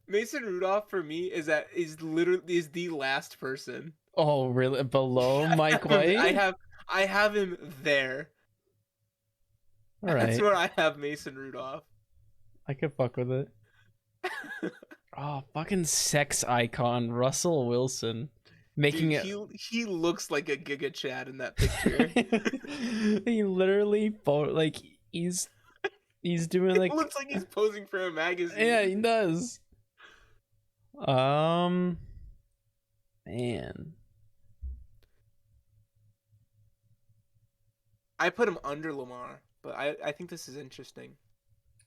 Mason Rudolph for me is the last person. Oh, really? Below Mike White? I have him there. All That's right, where I have Mason Rudolph. I could fuck with it. Oh, fucking sex icon Russell Wilson, making Dude, it. he looks like a Giga Chad in that picture. He literally like he's doing It like looks like he's posing for a yeah, magazine. he does. Man, I put him under Lamar, but I think this is interesting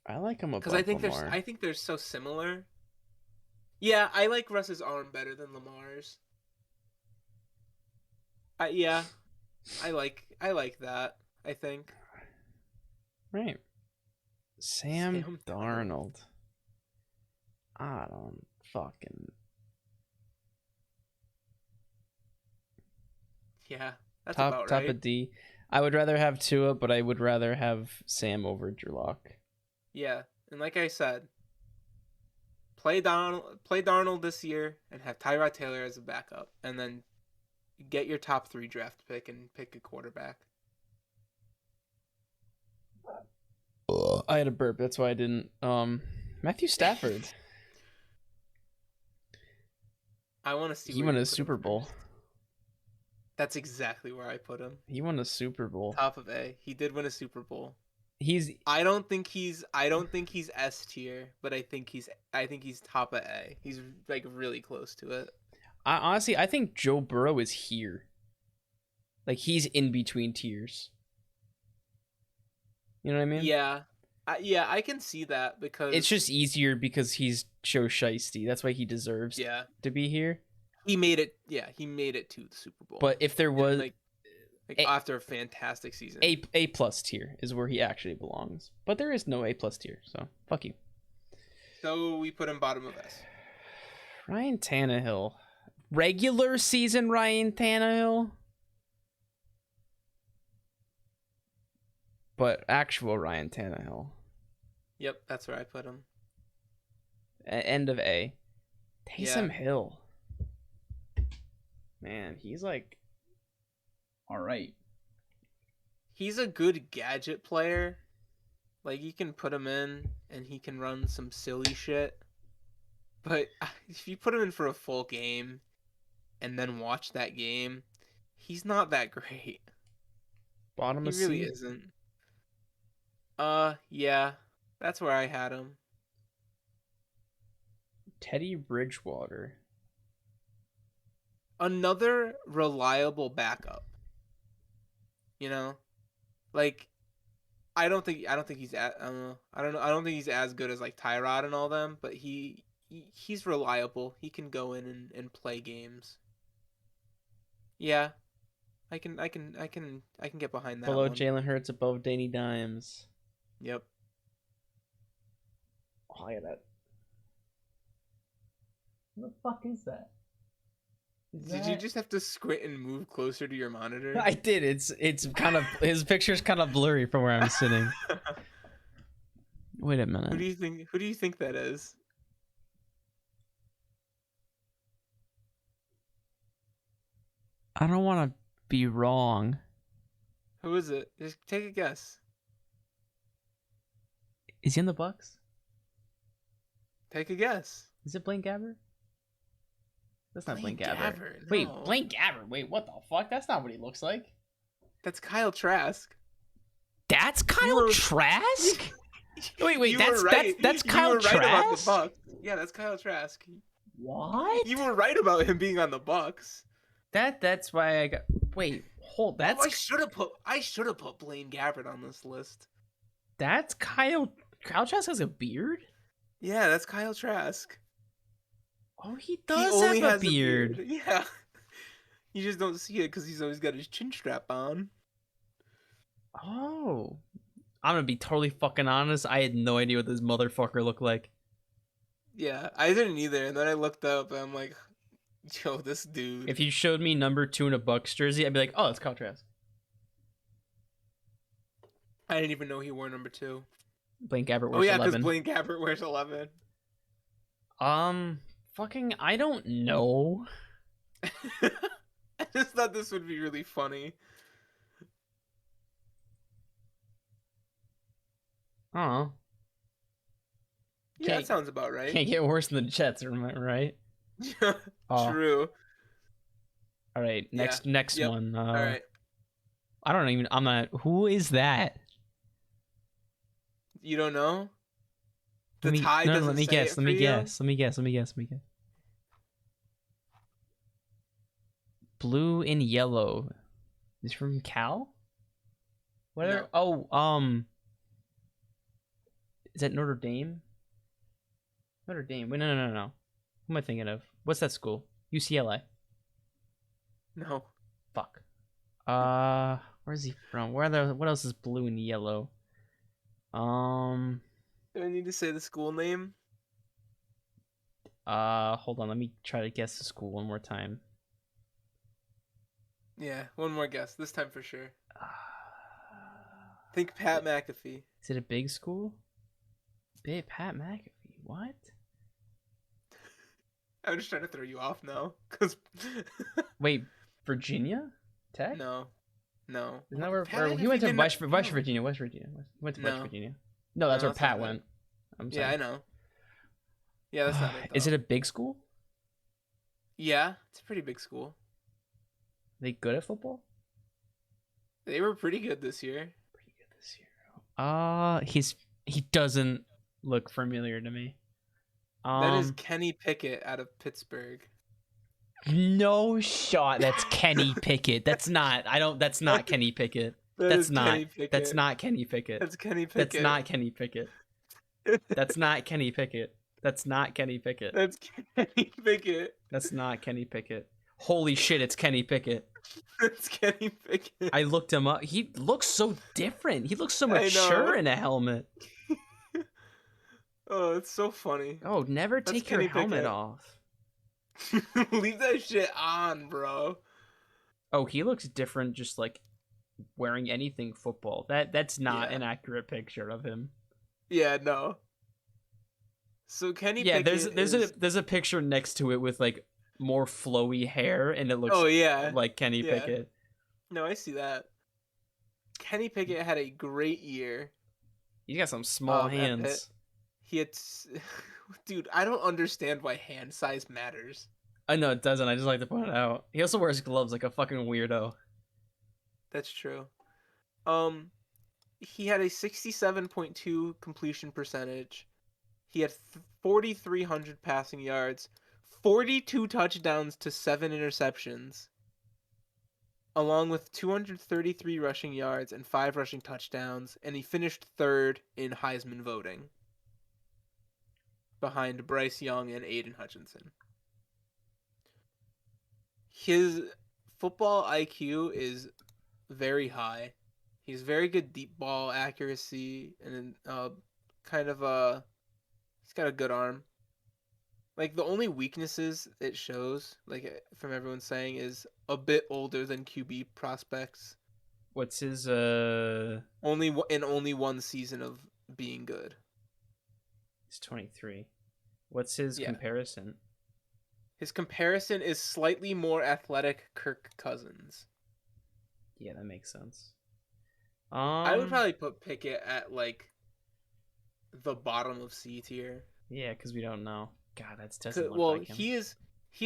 I like him because above Lamar. I think they're so similar. Yeah, I like Russ's arm better than Lamar's. Yeah, I like that. I think Right, Sam Sam Darnold. Darnold. I don't fucking. Yeah, that's Top about top right. of D. I would rather have Tua, but I would rather have Sam over Drew Lock. Yeah, and like I said, play Darnold this year, and have Tyrod Taylor as a backup, and then get your top 3 draft pick and pick a quarterback. I had a burp, that's why I didn't. Matthew Stafford. I want to see He where won you a put him Super Bowl. first. That's exactly where I put him. He won a Super Bowl. Top of A. He did win a Super Bowl. He's I don't think he's S tier, but I think he's top of A. He's like really close to it. honestly, I think Joe Burrow is here. Like he's in between tiers. You know what I mean? Yeah. Yeah, I can see that because It's just easier because he's Joe Shiesty. That's why he deserves yeah, to be here. he made it. Yeah, he made it to the Super Bowl. But if there And, was like a, after a fantastic season. A plus tier is where he actually belongs. But there is no A plus tier, so fuck you. So we put him bottom of S. Ryan Tannehill. Regular season Ryan Tannehill. But actual Ryan Tannehill. Yep, that's where I put him. End of A. Taysom Yeah. Hill. Man, he's like all right. He's a good gadget player. Like you can put him in and he can run some silly shit. But if you put him in for a full game and then watch that game, he's not that great. Bottom He of really C. isn't. Yeah. That's where I had him. Teddy Bridgewater. Another reliable backup. You know? Like I don't think he's at I don't know. I don't think he's as good as like Tyrod and all them, but he's reliable. He can go in and play games. Yeah. I can get behind that Below one. Jalen Hurts, above Danny Dimes. Yep. Oh, look at that. What the fuck is that? Did you just have to squint and move closer to your monitor? I did. It's kind of his picture's kind of blurry from where I'm sitting. Wait a minute. Who do you think that is? I don't want to be wrong. Who is it? Just take a guess. Is he in the Bucks? Take a guess. Is it Blaine Gabbert? That's not Blaine Gabbert. Gabbert, Wait, no. Blaine Gabbert. Wait, what the fuck? That's not what he looks like. That's Kyle Trask. That's Kyle were- Trask? Wait, You that's were right. that's You Kyle were right about the Trask? Bucks. Yeah, that's Kyle Trask. What? You were right about him being on the Bucks. That's why I got. Wait, hold. I That's should have put Blaine Gabbert on this list. that's Kyle. Kyle Trask has a beard. Yeah, that's Kyle Trask. Oh, he He does only have a has beard. Yeah. You just don't see it because he's always got his chin strap on. Oh, I'm gonna be totally fucking honest. I had no idea what this motherfucker looked like. Yeah, I didn't either. And then I looked up and I'm like, yo, this dude. If you showed me number 2 in a Bucks jersey, I'd be like, oh, it's Kyle Trask. I didn't even know he wore number 2. Blaine Gabbert Oh wears yeah, because 11. Blaine Gabbert wears 11. Fucking, I don't know. I just thought this would be really funny. Oh, Yeah, that can't sounds about right. can't get worse than the Jets, right? Oh, True. all right. Yeah. Next Yep. one. All right. I don't even. I'm not. Who is that? You don't know? Let The me tie no. Let doesn't me say guess. it Let for me you? guess. Let me guess. Let me guess. Let me guess. Blue and yellow. Is from Cal? Whatever. No. Oh, is that Notre Dame? Notre Dame. Wait, no. Who am I thinking of? What's that school? UCLA. No. Fuck. Where's he from? What else is blue and yellow? Um, Do I need to say the school name? hold on. Let me try to guess the school one more time. Yeah, one more guess. This time for sure. Uh, Think Pat McAfee. is it a big school? Big Pat McAfee. What? I'm just trying to throw you off now. Cause Wait, Virginia Tech? no. No. Isn't that Pat where he McAfee went to did West not. No. Virginia? West Virginia. He went to West No. Virginia. No, that's No, where that's not Pat it. went. I'm Yeah, sorry. I know. Yeah, that's not it Is though. it a big school? Yeah, it's a pretty big school. Are they good at football? They were pretty good this year. Pretty good this year. He doesn't look familiar to me. That is Kenny Pickett out of Pittsburgh. No shot. That's Kenny Pickett. That's not. I don't. That's not Kenny Pickett. That That's is not. Kenny Pickett. That's not Kenny Pickett. That's Kenny That's Pickett. not Kenny Pickett. That's not Kenny Pickett. That's not Kenny Pickett. That's Kenny Pickett. That's not Kenny Pickett. Holy shit! It's Kenny Pickett. That's Kenny Pickett. I looked him up. He looks so different. He looks so I mature know. in a helmet. Oh, it's so funny. Oh, never That's take your Kenny helmet Pickett. off. Leave that shit on, bro. Oh, he looks different just like wearing anything football. That's not Yeah. an accurate picture of him. Yeah, no. So Kenny Yeah, Pickett there's a picture next to it with like more flowy hair and it looks Oh yeah. like Kenny Yeah. Pickett. No, I see that. Kenny Pickett had a great year. He's got some small At Pitt. hands. He had Dude, I don't understand why hand size matters. I know it doesn't. I just like to point it out. He also wears gloves like a fucking weirdo. That's true. He had a 67.2 completion percentage. He had 4,300 passing yards, 42 touchdowns to 7 interceptions, along with 233 rushing yards and 5 rushing touchdowns, and he finished third in Heisman voting behind Bryce Young and Aiden Hutchinson. His football IQ is very high. He's very good deep ball accuracy and he's got a good arm. Like the only weaknesses it shows, like from everyone saying, is a bit older than QB prospects. What's his Only one season of being good. He's 23. What's his comparison? His comparison is slightly more athletic Kirk Cousins. Yeah, that makes sense. I would probably put Pickett at like the bottom of C tier. Yeah, because we don't know. God, that doesn't look like him. He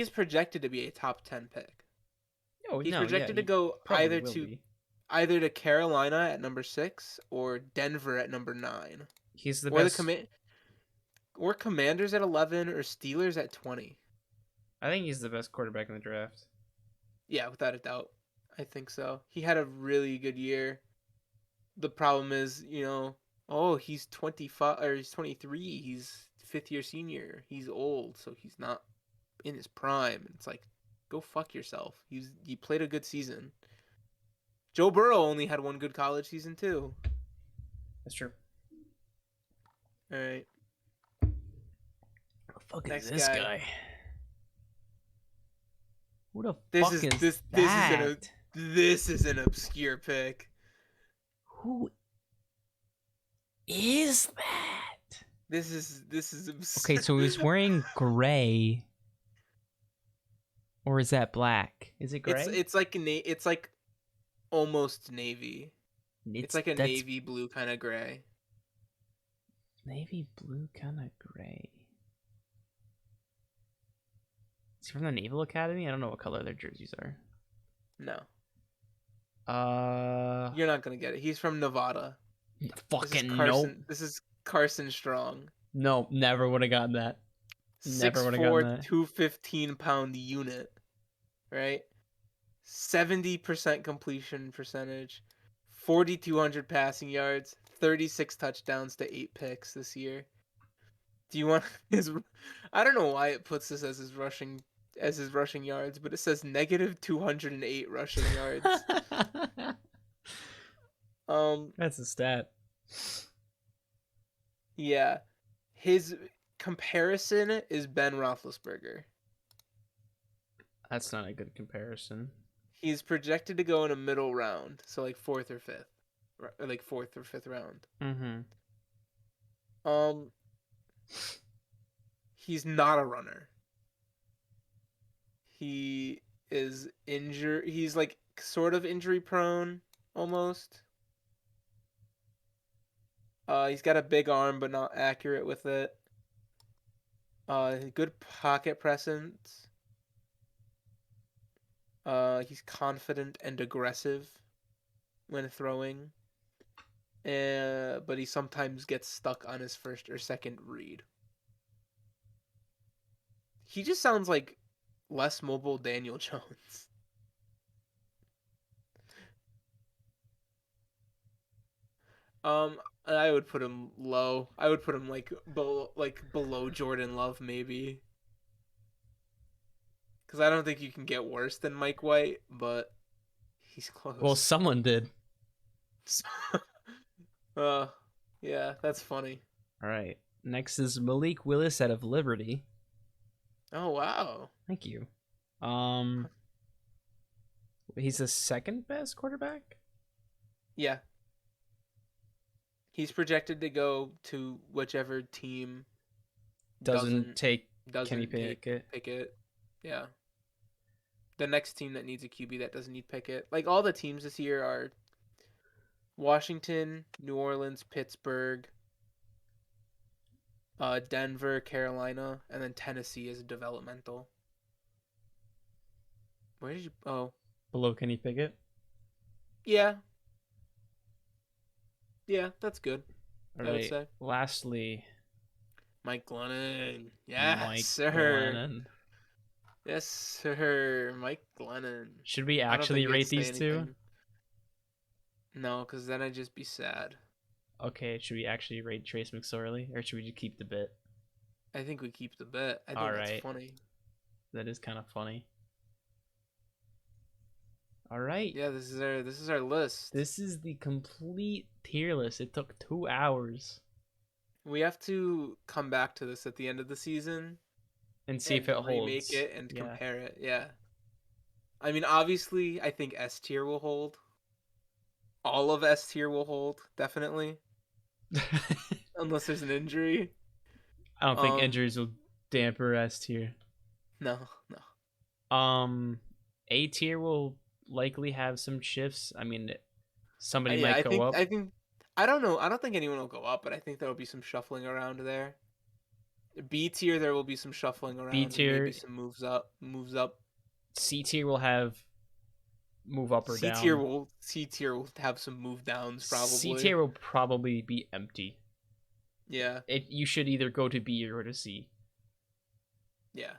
is projected to be a top 10 pick. Oh, He's projected to go either to Carolina at number 6 or Denver at number 9. He's the best. Or Commanders at 11 or Steelers at 20. I think he's the best quarterback in the draft. Yeah, without a doubt. I think so. He had a really good year. The problem is, he's 25 or he's 23. He's fifth year senior. He's old, so he's not in his prime. It's like, go fuck yourself. He played a good season. Joe Burrow only had one good college season too. That's true. All right. What the fuck is this guy? Who the fuck is that? This is an obscure pick. Who is that? This is Okay, absurd. so he's wearing gray, or is that black? Is it It's gray? it's like it's like almost navy. It's like a That's navy blue kind of gray. navy blue, kind of gray. Is he from the Naval Academy? I don't know what color their jerseys are. No, Uh, you're not gonna get it. He's from Nevada. This is fucking nope. Carson. This is Carson Strong. No, never would have gotten that. Never would have gotten 6'4", that. 215-pound unit, right? 70% completion percentage, 4,200 passing yards, 36 touchdowns to 8 picks this year. Do you want his? I don't know why it puts this as his rushing yards, but it says negative 208 rushing yards. That's a stat. Yeah, his comparison is Ben Roethlisberger. That's not a good comparison. He's projected to go in a middle round, so like fourth or fifth, or like fourth or fifth round. Mm-hmm. He's not a runner. He is injured. He's like sort of injury prone almost. He's got a big arm, but not accurate with it. Good pocket presence. He's confident and aggressive when throwing. But he sometimes gets stuck on his first or second read. He just sounds like less mobile Daniel Jones. I would put him low. I would put him like below Jordan Love maybe. Because I don't think you can get worse than Mike White, but he's close. Well, someone did. Yeah, that's funny. All right. Next is Malik Willis out of Liberty. Oh wow. Thank you. He's the second best quarterback. Yeah. He's projected to go to whichever team Doesn't take Kenny Pickett. Pickett. Yeah. The next team that needs a QB that doesn't need Pickett. Like all the teams this year are Washington, New Orleans, Pittsburgh, Denver, Carolina, and then Tennessee is developmental. Where did you? Oh, Below Kenny Pickett. yeah, yeah, that's good. All I would right. say Lastly, Mike Glennon. Yes, Mike sir. Glennon. Yes, sir. Mike Glennon. Should we I don't actually think we have rate to say these two? anything. No, because then I'd just be sad. Okay, should we actually rate Trace McSorley, or should we just keep the bit? I think we keep the bet. I think All that's right. funny. That is kind of funny. All right. Yeah, this is our list. This is the complete tier list. It took 2 hours. We have to come back to this at the end of the season And see if it holds. remake it and compare it. Yeah. I mean, obviously, I think S tier will hold. All of S tier will hold, definitely. Unless there's an injury. I don't think injuries will damper S tier. No. A tier will likely have some shifts. I mean, somebody might go up. I don't know. I don't think anyone will go up, but I think there will be some shuffling around there. B tier, there will be some shuffling around. B tier, maybe some moves up. C tier will have move up or down. C tier will have some move downs probably. C tier will probably be empty. Yeah. You should either go to B or to C. Yeah.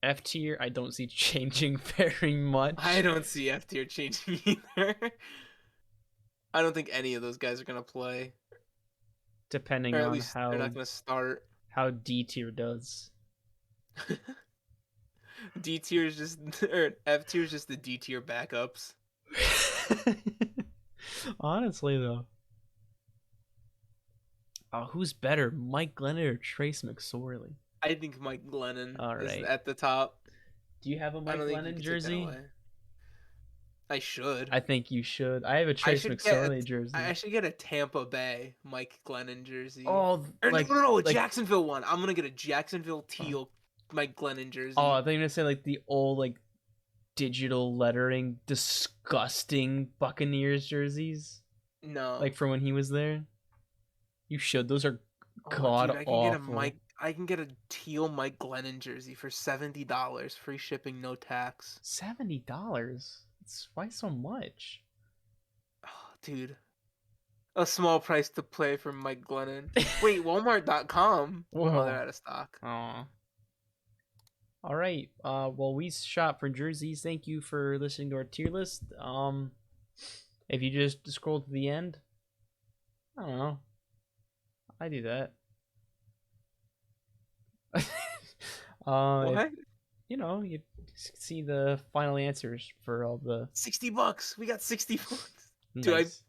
F tier, I don't see changing very much. I don't see F tier changing either. I don't think any of those guys are gonna play. Depending or at on least how they're not gonna start. How D tier does. D tier is just, or F tier is just the D tier backups. Honestly, though. Who's better, Mike Glennon or Trace McSorley? I think Mike Glennon All right. is at the top. Do you have a Mike Glennon jersey? I should. I think you should. I have a Trace McSorley jersey. I should get a Tampa Bay Mike Glennon jersey. Oh, like no, a like, Jacksonville one. I'm gonna get a Jacksonville teal Mike Glennon jersey. Oh, I thought you were gonna say like the old like digital lettering, disgusting Buccaneers jerseys. No, like from when he was there. You should. Those are god awful. I can get a teal Mike Glennon jersey for $70, free shipping, no tax. $70? Why so much? Oh, dude. A small price to play for Mike Glennon. Wait, Walmart.com. Oh, they're out of stock. Aw. All right. Well, we shop for jerseys. Thank you for listening to our tier list. If you just scroll to the end, I don't know. I do that. What? You see the final answers for all the $60. We got $60. Nice.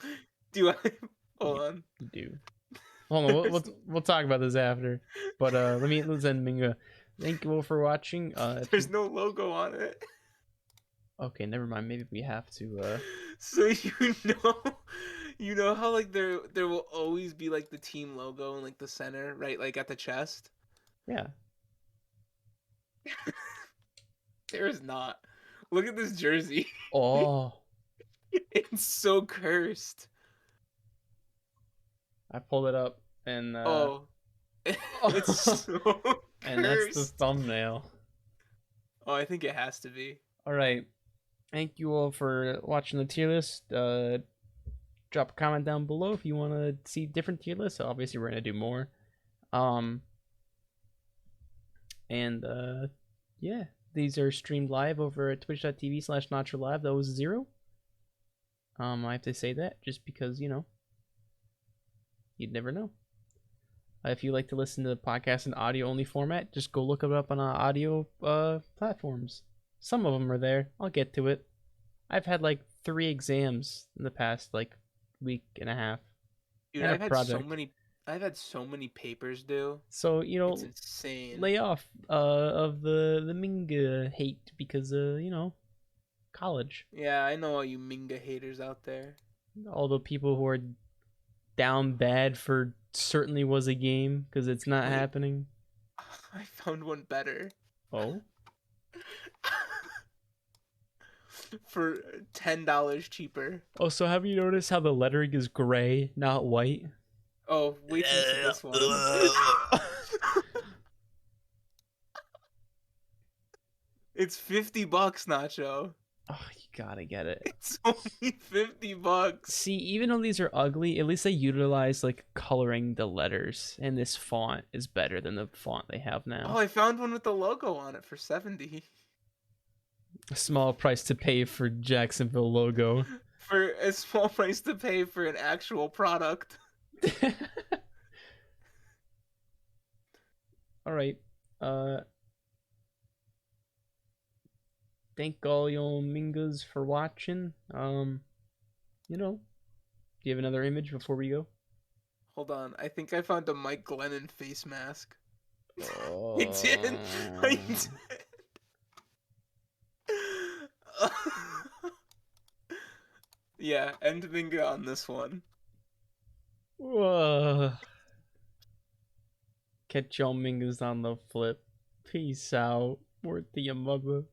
Do I? Hold on. You do. Hold on. We'll talk about this after. But let's end Minga. Thank you all for watching. There's no logo on it. Okay, never mind. Maybe we have to. So you know how like there will always be like the team logo in like the center, right? Like at the chest. Yeah. There is not. Look at this jersey. Oh. It's so cursed. I pulled it up and. It's so cursed. And that's the thumbnail. Oh, I think it has to be. All right. Thank you all for watching the tier list. Drop a comment down below if you want to see different tier lists. Obviously, we're gonna do more. Yeah, these are streamed live over at twitch.tv/NachoLive. That was 0. I have to say that just because you'd never know. If you like to listen to the podcast in audio only format, just go look it up on audio platforms. Some of them are there. I'll get to it. I've had like 3 exams in the past like week and a half. Dude, I've had so many papers due. So it's insane. Lay off of the Minga hate because college. Yeah, I know all you Minga haters out there. All the people who are down bad for certainly was a game because it's not happening. I found one better. Oh. For $10 cheaper. Oh, so have you noticed how the lettering is gray, not white? Oh, wait till you see this one. It's $50, Nacho. Oh, you gotta get it. It's only $50. See, even though these are ugly, at least they utilize like coloring the letters, and this font is better than the font they have now. Oh, I found one with the logo on it for $70. A small price to pay for Jacksonville logo. For a small price to pay for an actual product. All right. Thank all y'all Mingas for watching. Do you have another image before we go? Hold on. I think I found a Mike Glennon face mask. Oh. I did. Yeah, end Minga on this one. Catch y'all Mingas on the flip. Peace out. Word to your mother.